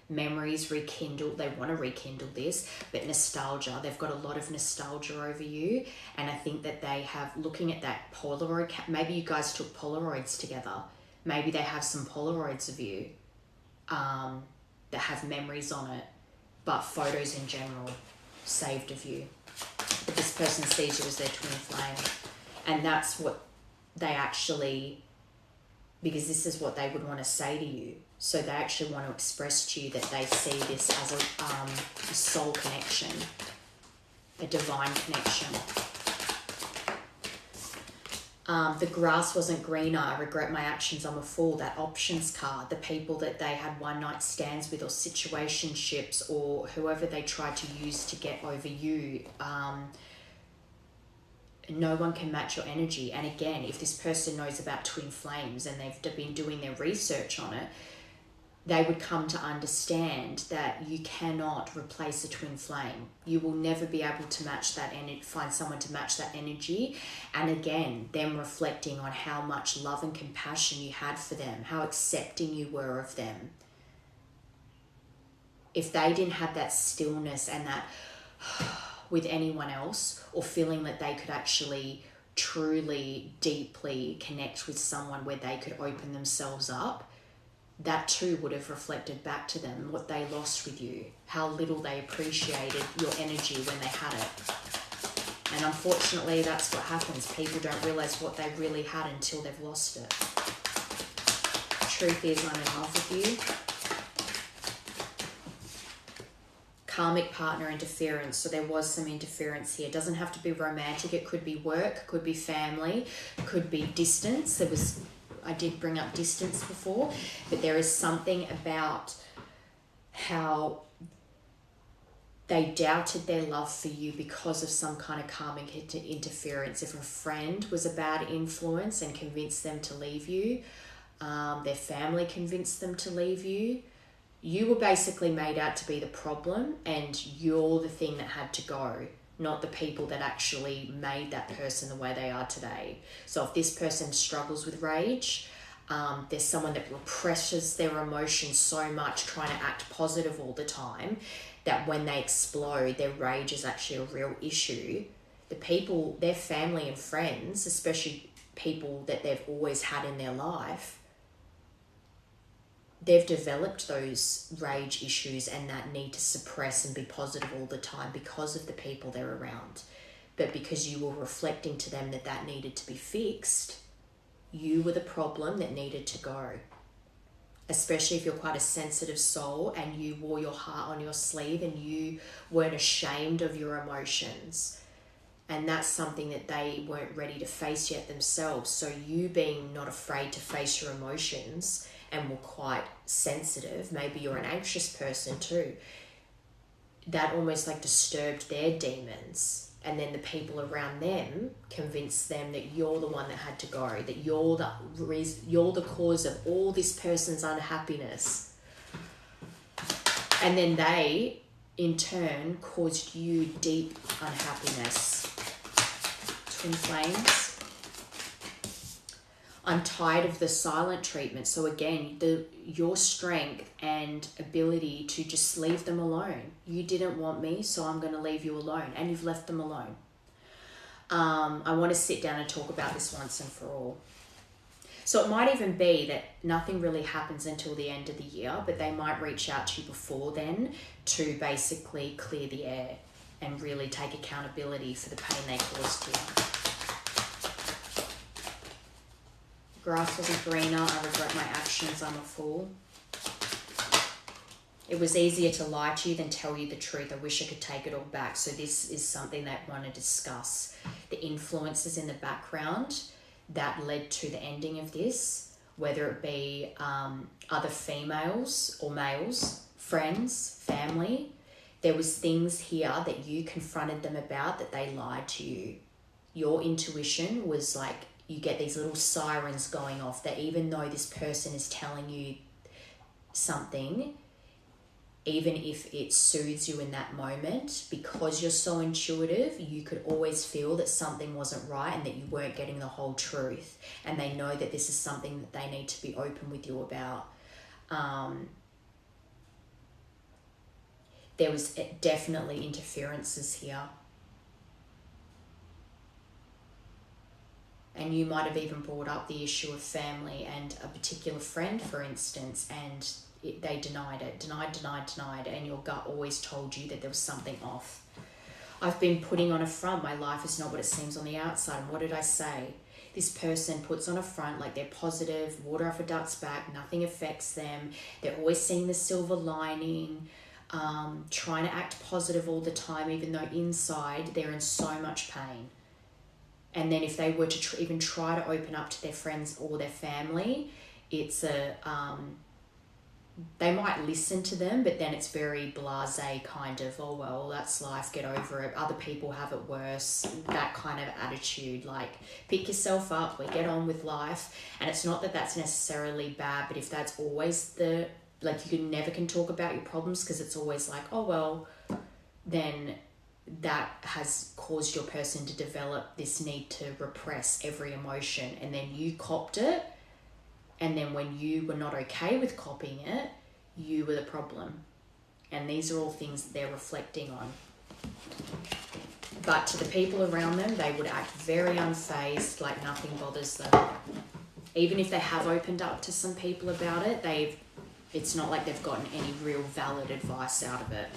memories rekindled. They want to rekindle this, but nostalgia, they've got a lot of nostalgia over you. And I think that they have, looking at that Polaroid, maybe you guys took Polaroids together, maybe they have some Polaroids of you that have memories on it, but photos in general saved of you. But this person sees you as their twin flame, and that's what they actually, because this is what they would want to say to you. So they actually want to express to you that they see this as a soul connection, a divine connection. The grass wasn't greener. I regret my actions. I'm a fool. That options card, the people that they had one night stands with, or situationships, or whoever they tried to use to get over you. No one can match your energy. And again, if this person knows about twin flames and they've been doing their research on it, they would come to understand that you cannot replace a twin flame. You will never be able to match that energy, find someone to match that energy. And again, them reflecting on how much love and compassion you had for them, how accepting you were of them. If they didn't have that stillness and that with anyone else, or feeling that they could actually truly, deeply connect with someone where they could open themselves up, that too would have reflected back to them what they lost with you, how little they appreciated your energy when they had it. And unfortunately, that's what happens. People don't realize what they really had until they've lost it. Truth is, I'm in love with you. Karmic partner interference. So there was some interference here. It doesn't have to be romantic. It could be work, could be family, could be distance. I did bring up distance before, but there is something about how they doubted their love for you because of some kind of karmic interference. If a friend was a bad influence and convinced them to leave you, their family convinced them to leave you, you were basically made out to be the problem and you're the thing that had to go, not the people that actually made that person the way they are today. So if this person struggles with rage, there's someone that represses their emotions so much, trying to act positive all the time, that when they explode, their rage is actually a real issue. The people, their family and friends, especially people that they've always had in their life, they've developed those rage issues and that need to suppress and be positive all the time because of the people they're around. But because you were reflecting to them that that needed to be fixed, you were the problem that needed to go. Especially if you're quite a sensitive soul and you wore your heart on your sleeve and you weren't ashamed of your emotions. And that's something that they weren't ready to face yet themselves. So you being not afraid to face your emotions and were quite sensitive, maybe you're an anxious person too, that almost like disturbed their demons. And then the people around them convinced them that you're the one that had to go, that you're the cause of all this person's unhappiness. And then they, in turn, caused you deep unhappiness. Twin flames. I'm tired of the silent treatment. So again, your strength and ability to just leave them alone. You didn't want me, so I'm going to leave you alone. And you've left them alone. I want to sit down and talk about this once and for all. So it might even be that nothing really happens until the end of the year, but they might reach out to you before then to basically clear the air and really take accountability for the pain they caused you. Grass will be greener. I regret my actions. I'm a fool. It was easier to lie to you than tell you the truth. I wish I could take it all back. So this is something that I want to discuss. The influences in the background that led to the ending of this, whether it be other females or males, friends, family. There was things here that you confronted them about that they lied to you. Your intuition was like, you get these little sirens going off that even though this person is telling you something, even if it soothes you in that moment, because you're so intuitive, you could always feel that something wasn't right and that you weren't getting the whole truth. And they know that this is something that they need to be open with you about. There was definitely interferences here. And you might have even brought up the issue of family and a particular friend, for instance, and they denied it, denied, and your gut always told you that there was something off. I've been putting on a front. My life is not what it seems on the outside. And what did I say? This person puts on a front like they're positive, water off a duck's back, nothing affects them. They're always seeing the silver lining, trying to act positive all the time, even though inside they're in so much pain. And then if they were to even try to open up to their friends or their family, it's they might listen to them, but then it's very blasé kind of, oh, well, that's life, get over it. Other people have it worse. That kind of attitude, like pick yourself up, we get on with life. And it's not that that's necessarily bad, but if that's always you never can talk about your problems because it's always like, oh, well, then that has caused your person to develop this need to repress every emotion, and then you copped it, and then when you were not okay with copying it, you were the problem. And these are all things that they're reflecting on. But to the people around them, they would act very unfazed, like nothing bothers them. Even if they have opened up to some people about it, they've It's not like they've gotten any real valid advice out of it.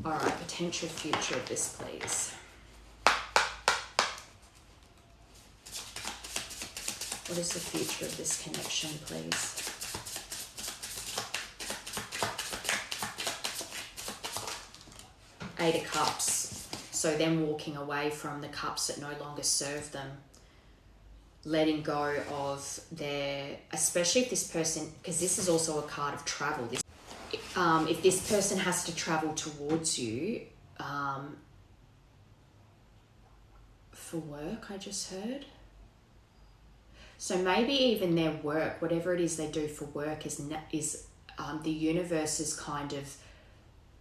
All right, potential future of this, please. What is the future of this connection, please? Eight of Cups. So them walking away from the cups that no longer serve them. Letting go of their, especially if this person, because this is also a card of travel. If this person has to travel towards you for work, I just heard. So maybe even their work, whatever it is they do for work, is the universe is kind of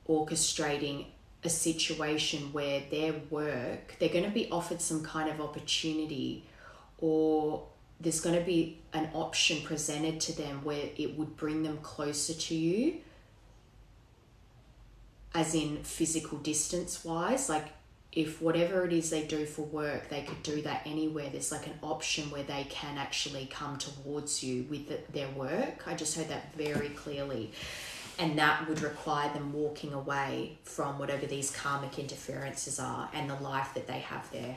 orchestrating a situation where their work, they're going to be offered some kind of opportunity, or there's going to be an option presented to them where it would bring them closer to you, as in physical distance wise. Like if whatever it is they do for work, they could do that anywhere. There's like an option where they can actually come towards you with their work. I just heard that very clearly. And that would require them walking away from whatever these karmic interferences are and the life that they have there.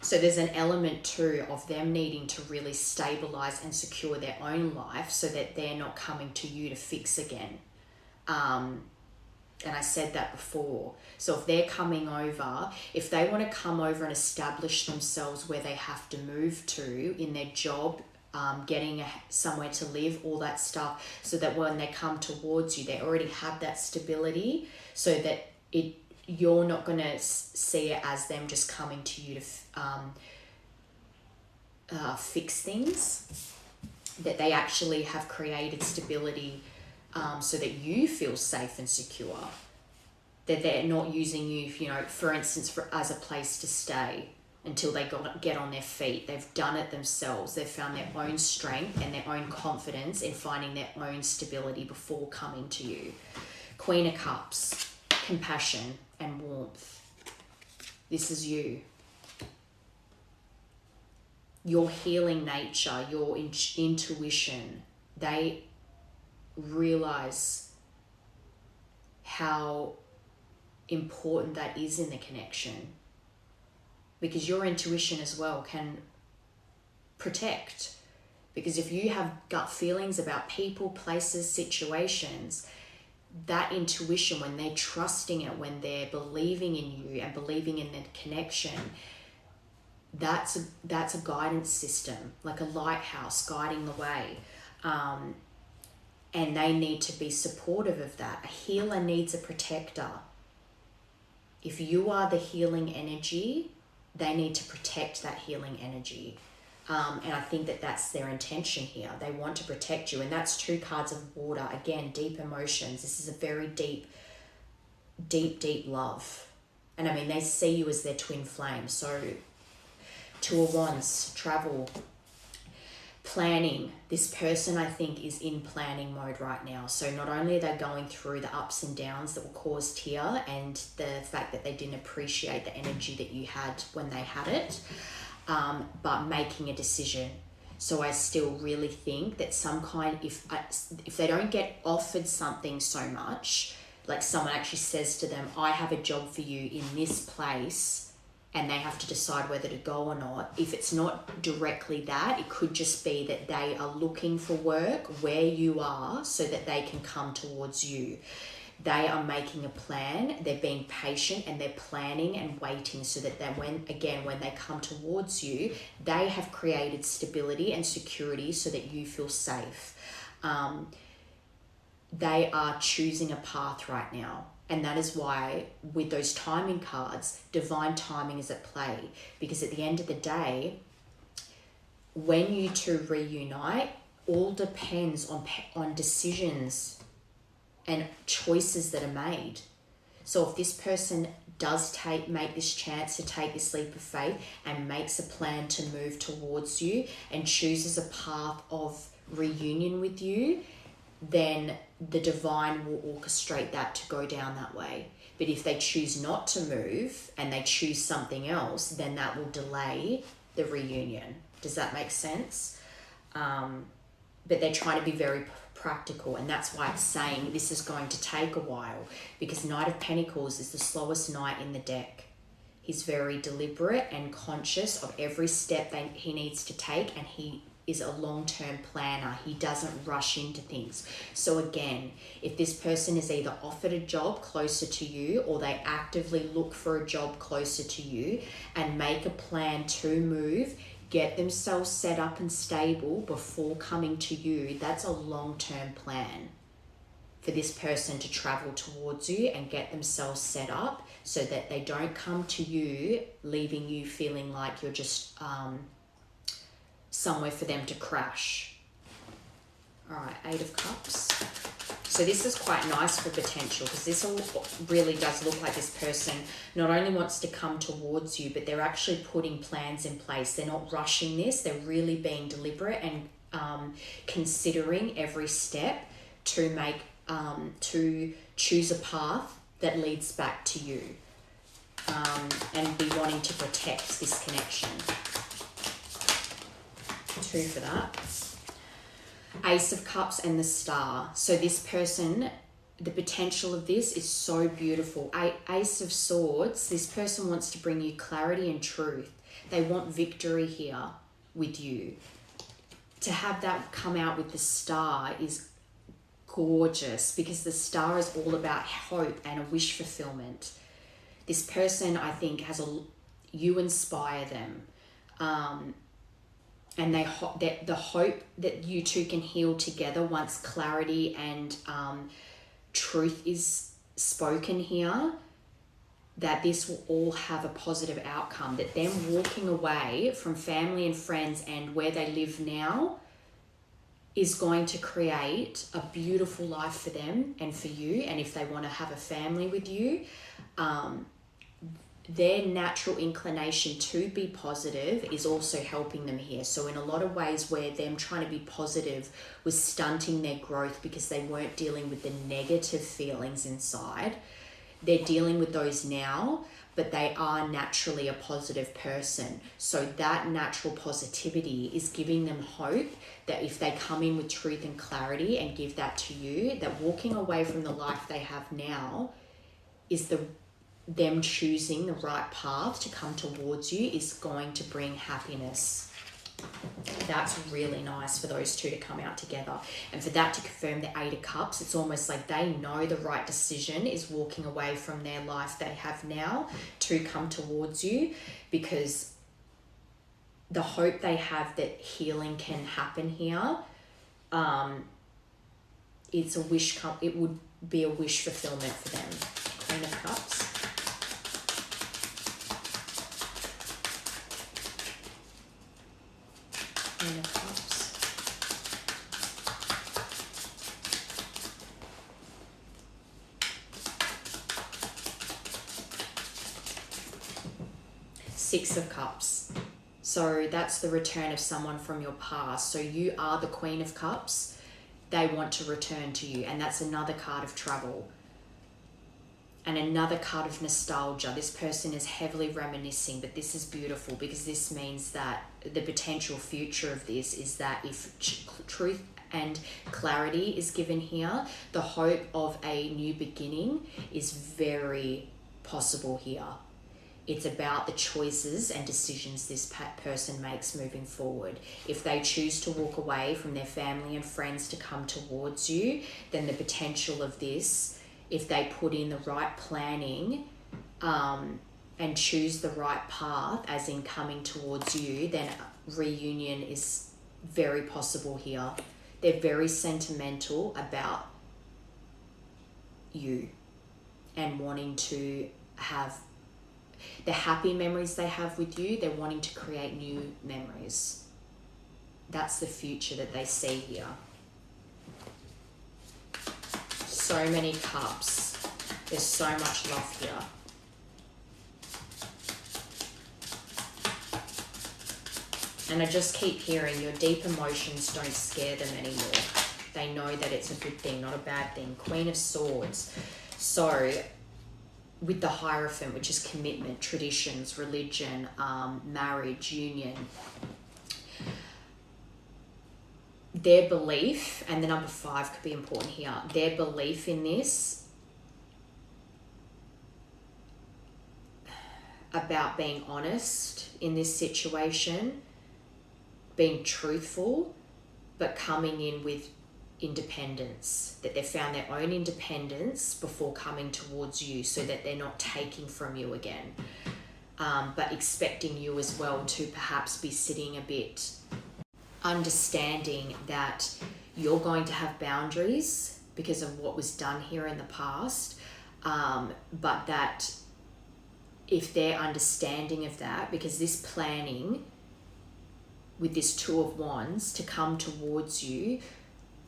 So there's an element too of them needing to really stabilize and secure their own life so that they're not coming to you to fix again. And I said that before. So if they're coming over, if they want to come over and establish themselves where they have to move to in their job, getting somewhere to live, all that stuff, so that when they come towards you, they already have that stability, so that you're not going to see it as them just coming to you to fix things, that they actually have created stability so that you feel safe and secure, that they're not using you, for instance, as a place to stay until they get on their feet. They've done it themselves. They've found their own strength and their own confidence in finding their own stability before coming to you. Queen of Cups, compassion and warmth. This is you. Your healing nature, your intuition, they realize how important that is in the connection, because your intuition as well can protect. Because if you have gut feelings about people, places, situations, that intuition, when they're trusting it, when they're believing in you and believing in the connection, that's a guidance system, like a lighthouse guiding the way. And they need to be supportive of that. A healer needs a protector. If you are the healing energy, they need to protect that healing energy. And I think that that's their intention here. They want to protect you. And that's two cards of water. Again, deep emotions. This is a very deep, deep, deep love. And I mean, they see you as their twin flame. So Two of Wands, travel, planning. This person, I think, is in planning mode right now. So not only are they going through the ups and downs that were caused here and the fact that they didn't appreciate the energy that you had when they had it, but making a decision. So I still really think that if they don't get offered something so much, like someone actually says to them, I have a job for you in this place, and they have to decide whether to go or not. If it's not directly that, it could just be that they are looking for work where you are so that they can come towards you. They are making a plan, they're being patient, and they're planning and waiting so that when they come towards you, they have created stability and security so that you feel safe. They are choosing a path right now. And that is why with those timing cards, divine timing is at play. Because at the end of the day, when you two reunite, all depends on decisions and choices that are made. So if this person does make this chance to take this leap of faith and makes a plan to move towards you and chooses a path of reunion with you, then the divine will orchestrate that to go down that way. But if they choose not to move and they choose something else, then that will delay the reunion. Does that make sense? But they're trying to be very practical, and that's why it's saying this is going to take a while, because Knight of Pentacles is the slowest knight in the deck. He's very deliberate and conscious of every step that he needs to take, and he is a long-term planner. He doesn't rush into things. So again, if this person is either offered a job closer to you, or they actively look for a job closer to you and make a plan to move, get themselves set up and stable before coming to you, that's a long-term plan for this person to travel towards you and get themselves set up so that they don't come to you leaving you feeling like you're just somewhere for them to crash. All right, Eight of Cups. So this is quite nice for potential, because this really does look like this person not only wants to come towards you, but they're actually putting plans in place. They're not rushing this. They're really being deliberate and considering every step to make to choose a path that leads back to you, and be wanting to protect this connection. 2 for that. Ace of Cups and the Star. So this person, the potential of this is so beautiful. Ace of Swords, this person wants to bring you clarity and truth. They want victory here with you. To have that come out with the Star is gorgeous, because the Star is all about hope and a wish fulfillment. This person, I think, you inspire them. And the hope that you two can heal together once clarity and truth is spoken here, that this will all have a positive outcome, that them walking away from family and friends and where they live now is going to create a beautiful life for them and for you. And if they want to have a family with you, their natural inclination to be positive is also helping them here. So in a lot of ways, where them trying to be positive was stunting their growth because they weren't dealing with the negative feelings inside, they're dealing with those now, but they are naturally a positive person. So that natural positivity is giving them hope that if they come in with truth and clarity and give that to you, that walking away from the life they have now is them choosing the right path to come towards you is going to bring happiness. That's really nice for those two to come out together. And for that to confirm the Eight of Cups, it's almost like they know the right decision is walking away from their life they have now to come towards you, because the hope they have that healing can happen here, it's a wish. It would be a wish fulfillment for them. Queen of Cups. Queen of Cups. Six of Cups. So that's the return of someone from your past. So you are the Queen of Cups. They want to return to you. And that's another card of travel. And another card of nostalgia. This person is heavily reminiscing, but this is beautiful because this means that the potential future of this is that if truth and clarity is given here, the hope of a new beginning is very possible here. It's about the choices and decisions this person makes moving forward. If they choose to walk away from their family and friends to come towards you, then the potential of this, if they put in the right planning and choose the right path, as in coming towards you, then reunion is very possible here. They're very sentimental about you and wanting to have the happy memories they have with you. They're wanting to create new memories. That's the future that they see here. So many cups. There's so much love here. And I just keep hearing your deep emotions don't scare them anymore. They know that it's a good thing, not a bad thing. Queen of Swords. So with the Hierophant, which is commitment, traditions, religion, marriage, union, their belief, and the number 5 could be important here, their belief in this about being honest in this situation, being truthful, but coming in with independence, that they found their own independence before coming towards you, so that they're not taking from you again, but expecting you as well to perhaps be sitting a bit, understanding that you're going to have boundaries because of what was done here in the past, but that if they're understanding of that, because this planning with this Two of Wands to come towards you,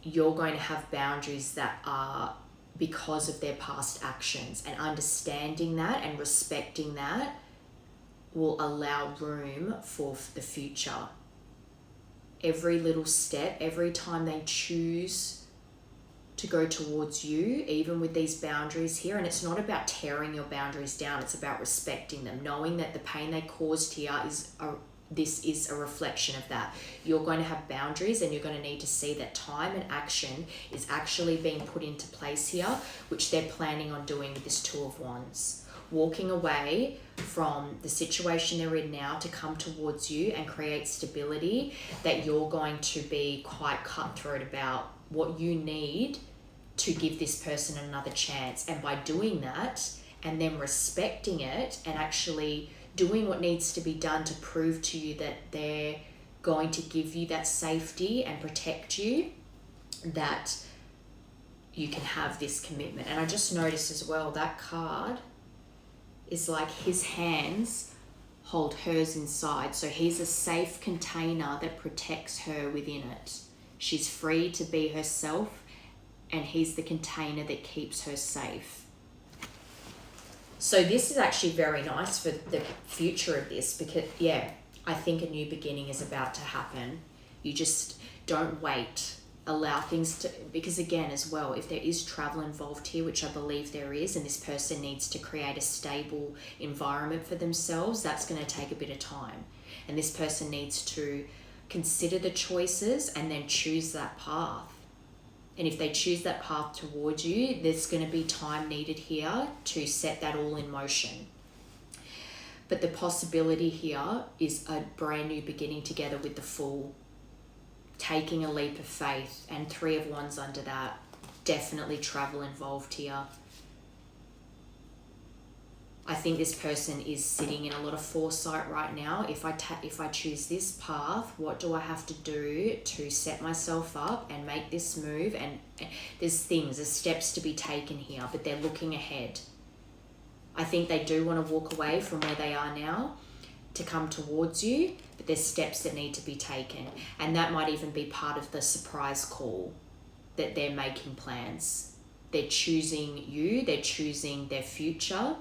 you're going to have boundaries that are because of their past actions, and understanding that and respecting that will allow room for the future. Every little step, every time they choose to go towards you, even with these boundaries here, and it's not about tearing your boundaries down, it's about respecting them, knowing that the pain they caused here this is a reflection of that. You're going to have boundaries, and you're going to need to see that time and action is actually being put into place here, which they're planning on doing with this Two of Wands. Walking away from the situation they're in now to come towards you and create stability, that you're going to be quite cutthroat about what you need to give this person another chance. And by doing that and then respecting it and actually doing what needs to be done to prove to you that they're going to give you that safety and protect you, that you can have this commitment. And I just noticed as well, that card is like his hands hold hers inside. So he's a safe container that protects her within it. She's free to be herself, and he's the container that keeps her safe. So this is actually very nice for the future of this, because, yeah, I think a new beginning is about to happen. You just don't wait. Allow things to, because again, as well, if there is travel involved here, which I believe there is, and this person needs to create a stable environment for themselves, that's going to take a bit of time. And this person needs to consider the choices and then choose that path. And if they choose that path towards you, there's going to be time needed here to set that all in motion. But the possibility here is a brand new beginning together with the Fool, taking a leap of faith, and Three of Wands under that. Definitely travel involved here. I think this person is sitting in a lot of foresight right now. If I choose this path, what do I have to do to set myself up and make this move? And there's steps to be taken here, but they're looking ahead. I think they do want to walk away from where they are now to come towards you, but there's steps that need to be taken. And that might even be part of the surprise call, that they're making plans. They're choosing you, they're choosing their future.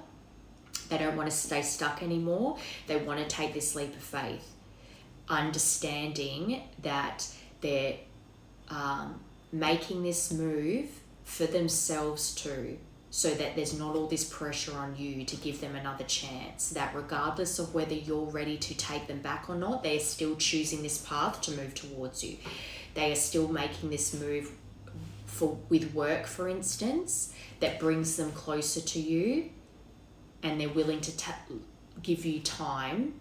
They don't want to stay stuck anymore. They want to take this leap of faith, understanding that they're making this move for themselves too, so that there's not all this pressure on you to give them another chance, that regardless of whether you're ready to take them back or not, they're still choosing this path to move towards you. They are still making this move with work, for instance, that brings them closer to you, and they're willing to give you time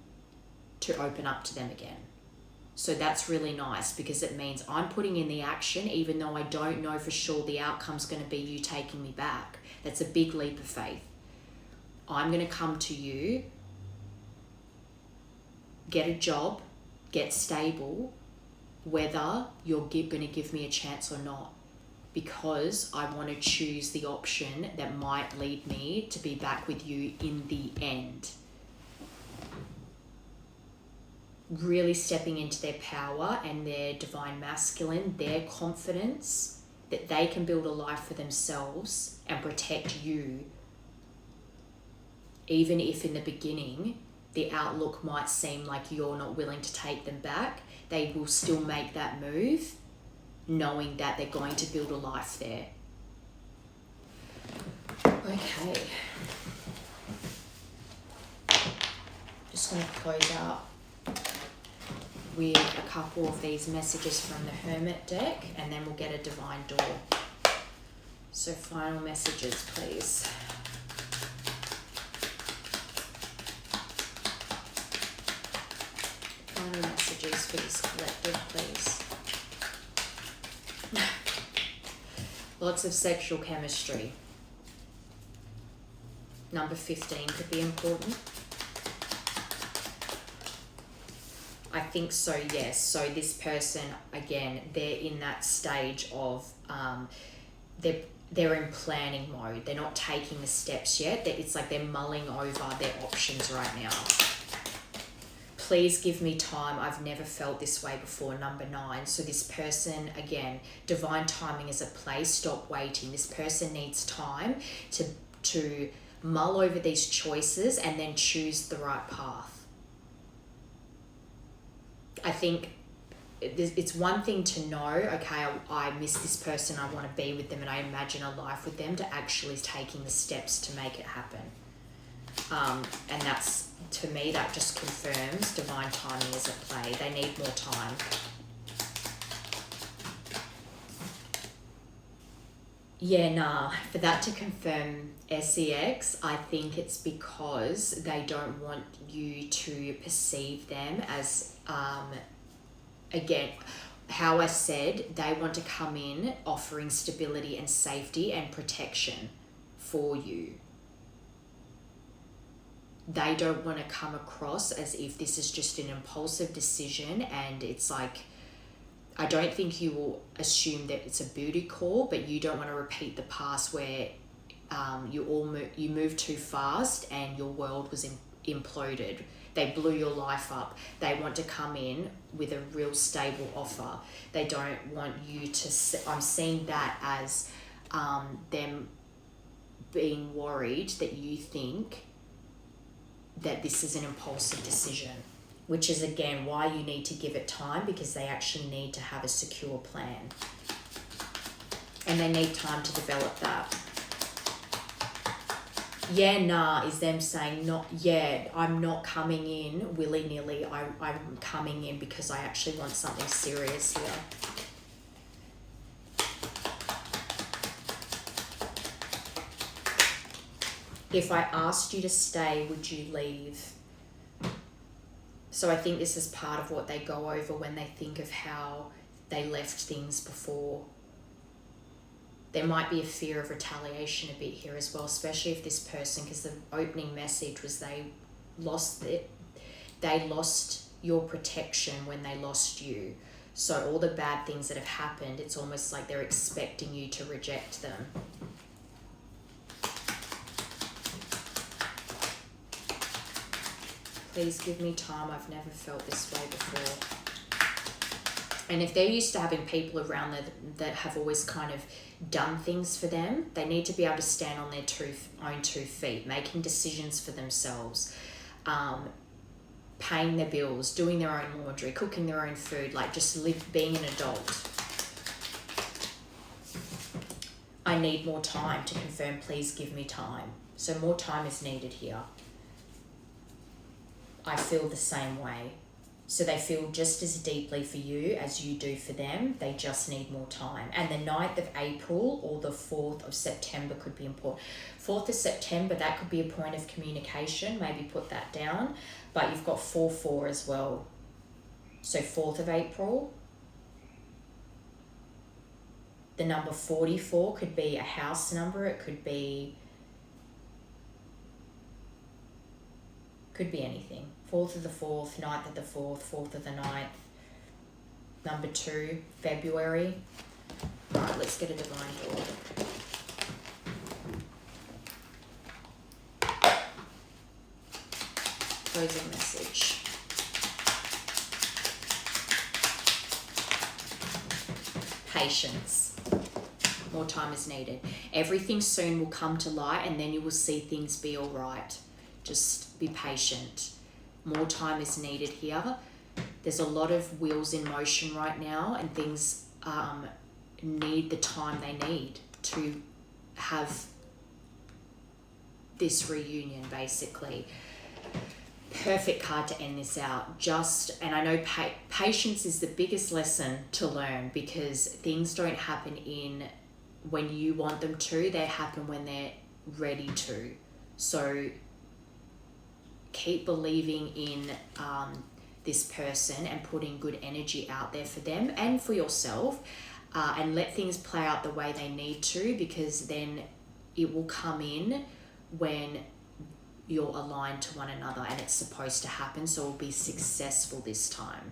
to open up to them again. So that's really nice, because it means I'm putting in the action even though I don't know for sure the outcome's going to be you taking me back. That's a big leap of faith. I'm going to come to you, get a job, get stable, whether you're going to give me a chance or not, because I want to choose the option that might lead me to be back with you in the end. Really stepping into their power and their divine masculine, their confidence that they can build a life for themselves and protect you. Even if in the beginning the outlook might seem like you're not willing to take them back, they will still make that move, knowing that they're going to build a life there. Okay. Just going to close out with a couple of these messages from the Hermit deck, and then we'll get a Divine Door. So final messages, please. Final messages for this collective, please. Lots of sexual chemistry. Number 15 could be important. I think so, yes. So this person, again, they're in that stage of, they're in planning mode. They're not taking the steps yet. It's like they're mulling over their options right now. Please give me time. I've never felt this way before, number 9. So this person, again, divine timing is at play. Stop waiting. This person needs time to mull over these choices and then choose the right path. I think it's one thing to know, okay, I miss this person, I want to be with them, and I imagine a life with them, to actually taking the steps to make it happen. And that's, to me, that just confirms divine timing is at play. They need more time. Yeah, nah, for that to confirm SEX, I think it's because they don't want you to perceive them as, again, how I said, they want to come in offering stability and safety and protection for you. They don't want to come across as if this is just an impulsive decision, and it's like, I don't think you will assume that it's a booty call, but you don't want to repeat the past where you moved too fast and your world was imploded. They blew your life up. They want to come in with a real stable offer. They don't want you to... I'm seeing that as them being worried that you think that this is an impulsive decision, which is, again, why you need to give it time, because they actually need to have a secure plan. And they need time to develop that. Yeah, nah, is them saying, not, yeah, I'm not coming in willy-nilly. I'm coming in because I actually want something serious here. If I asked you to stay, would you leave? So I think this is part of what they go over when they think of how they left things before. There might be a fear of retaliation a bit here as well, especially if this person, because the opening message was they lost your protection when they lost you. So all the bad things that have happened, it's almost like they're expecting you to reject them. Please give me time. I've never felt this way before. And if they're used to having people around that have always kind of done things for them, they need to be able to stand on their own 2 feet, making decisions for themselves, paying their bills, doing their own laundry, cooking their own food, like just being an adult. I need more time to confirm. Please give me time. So more time is needed here. I feel the same way. So they feel just as deeply for you as you do for them. They just need more time. And the 9th of April or the 4th of September could be important. 4th of September, that could be a point of communication. Maybe put that down. But you've got 4-4 as well. So 4th of April. The number 44 could be a house number. It could be anything. 4th of the 4th, 9th of the 4th, 4th of the 9th. Number 2, February. All right, let's get a divine door. Closing message. Patience. More time is needed. Everything soon will come to light, and then you will see things be all right. Just be patient. More time is needed here. There's a lot of wheels in motion right now, and things need the time they need to have this reunion, basically. perfect card to end this out. And I know patience is the biggest lesson to learn, because things don't happen in when you want them to, they happen when they're ready to. So keep believing in this person and putting good energy out there for them and for yourself, and let things play out the way they need to, because then it will come in when you're aligned to one another and it's supposed to happen. So it'll be successful this time.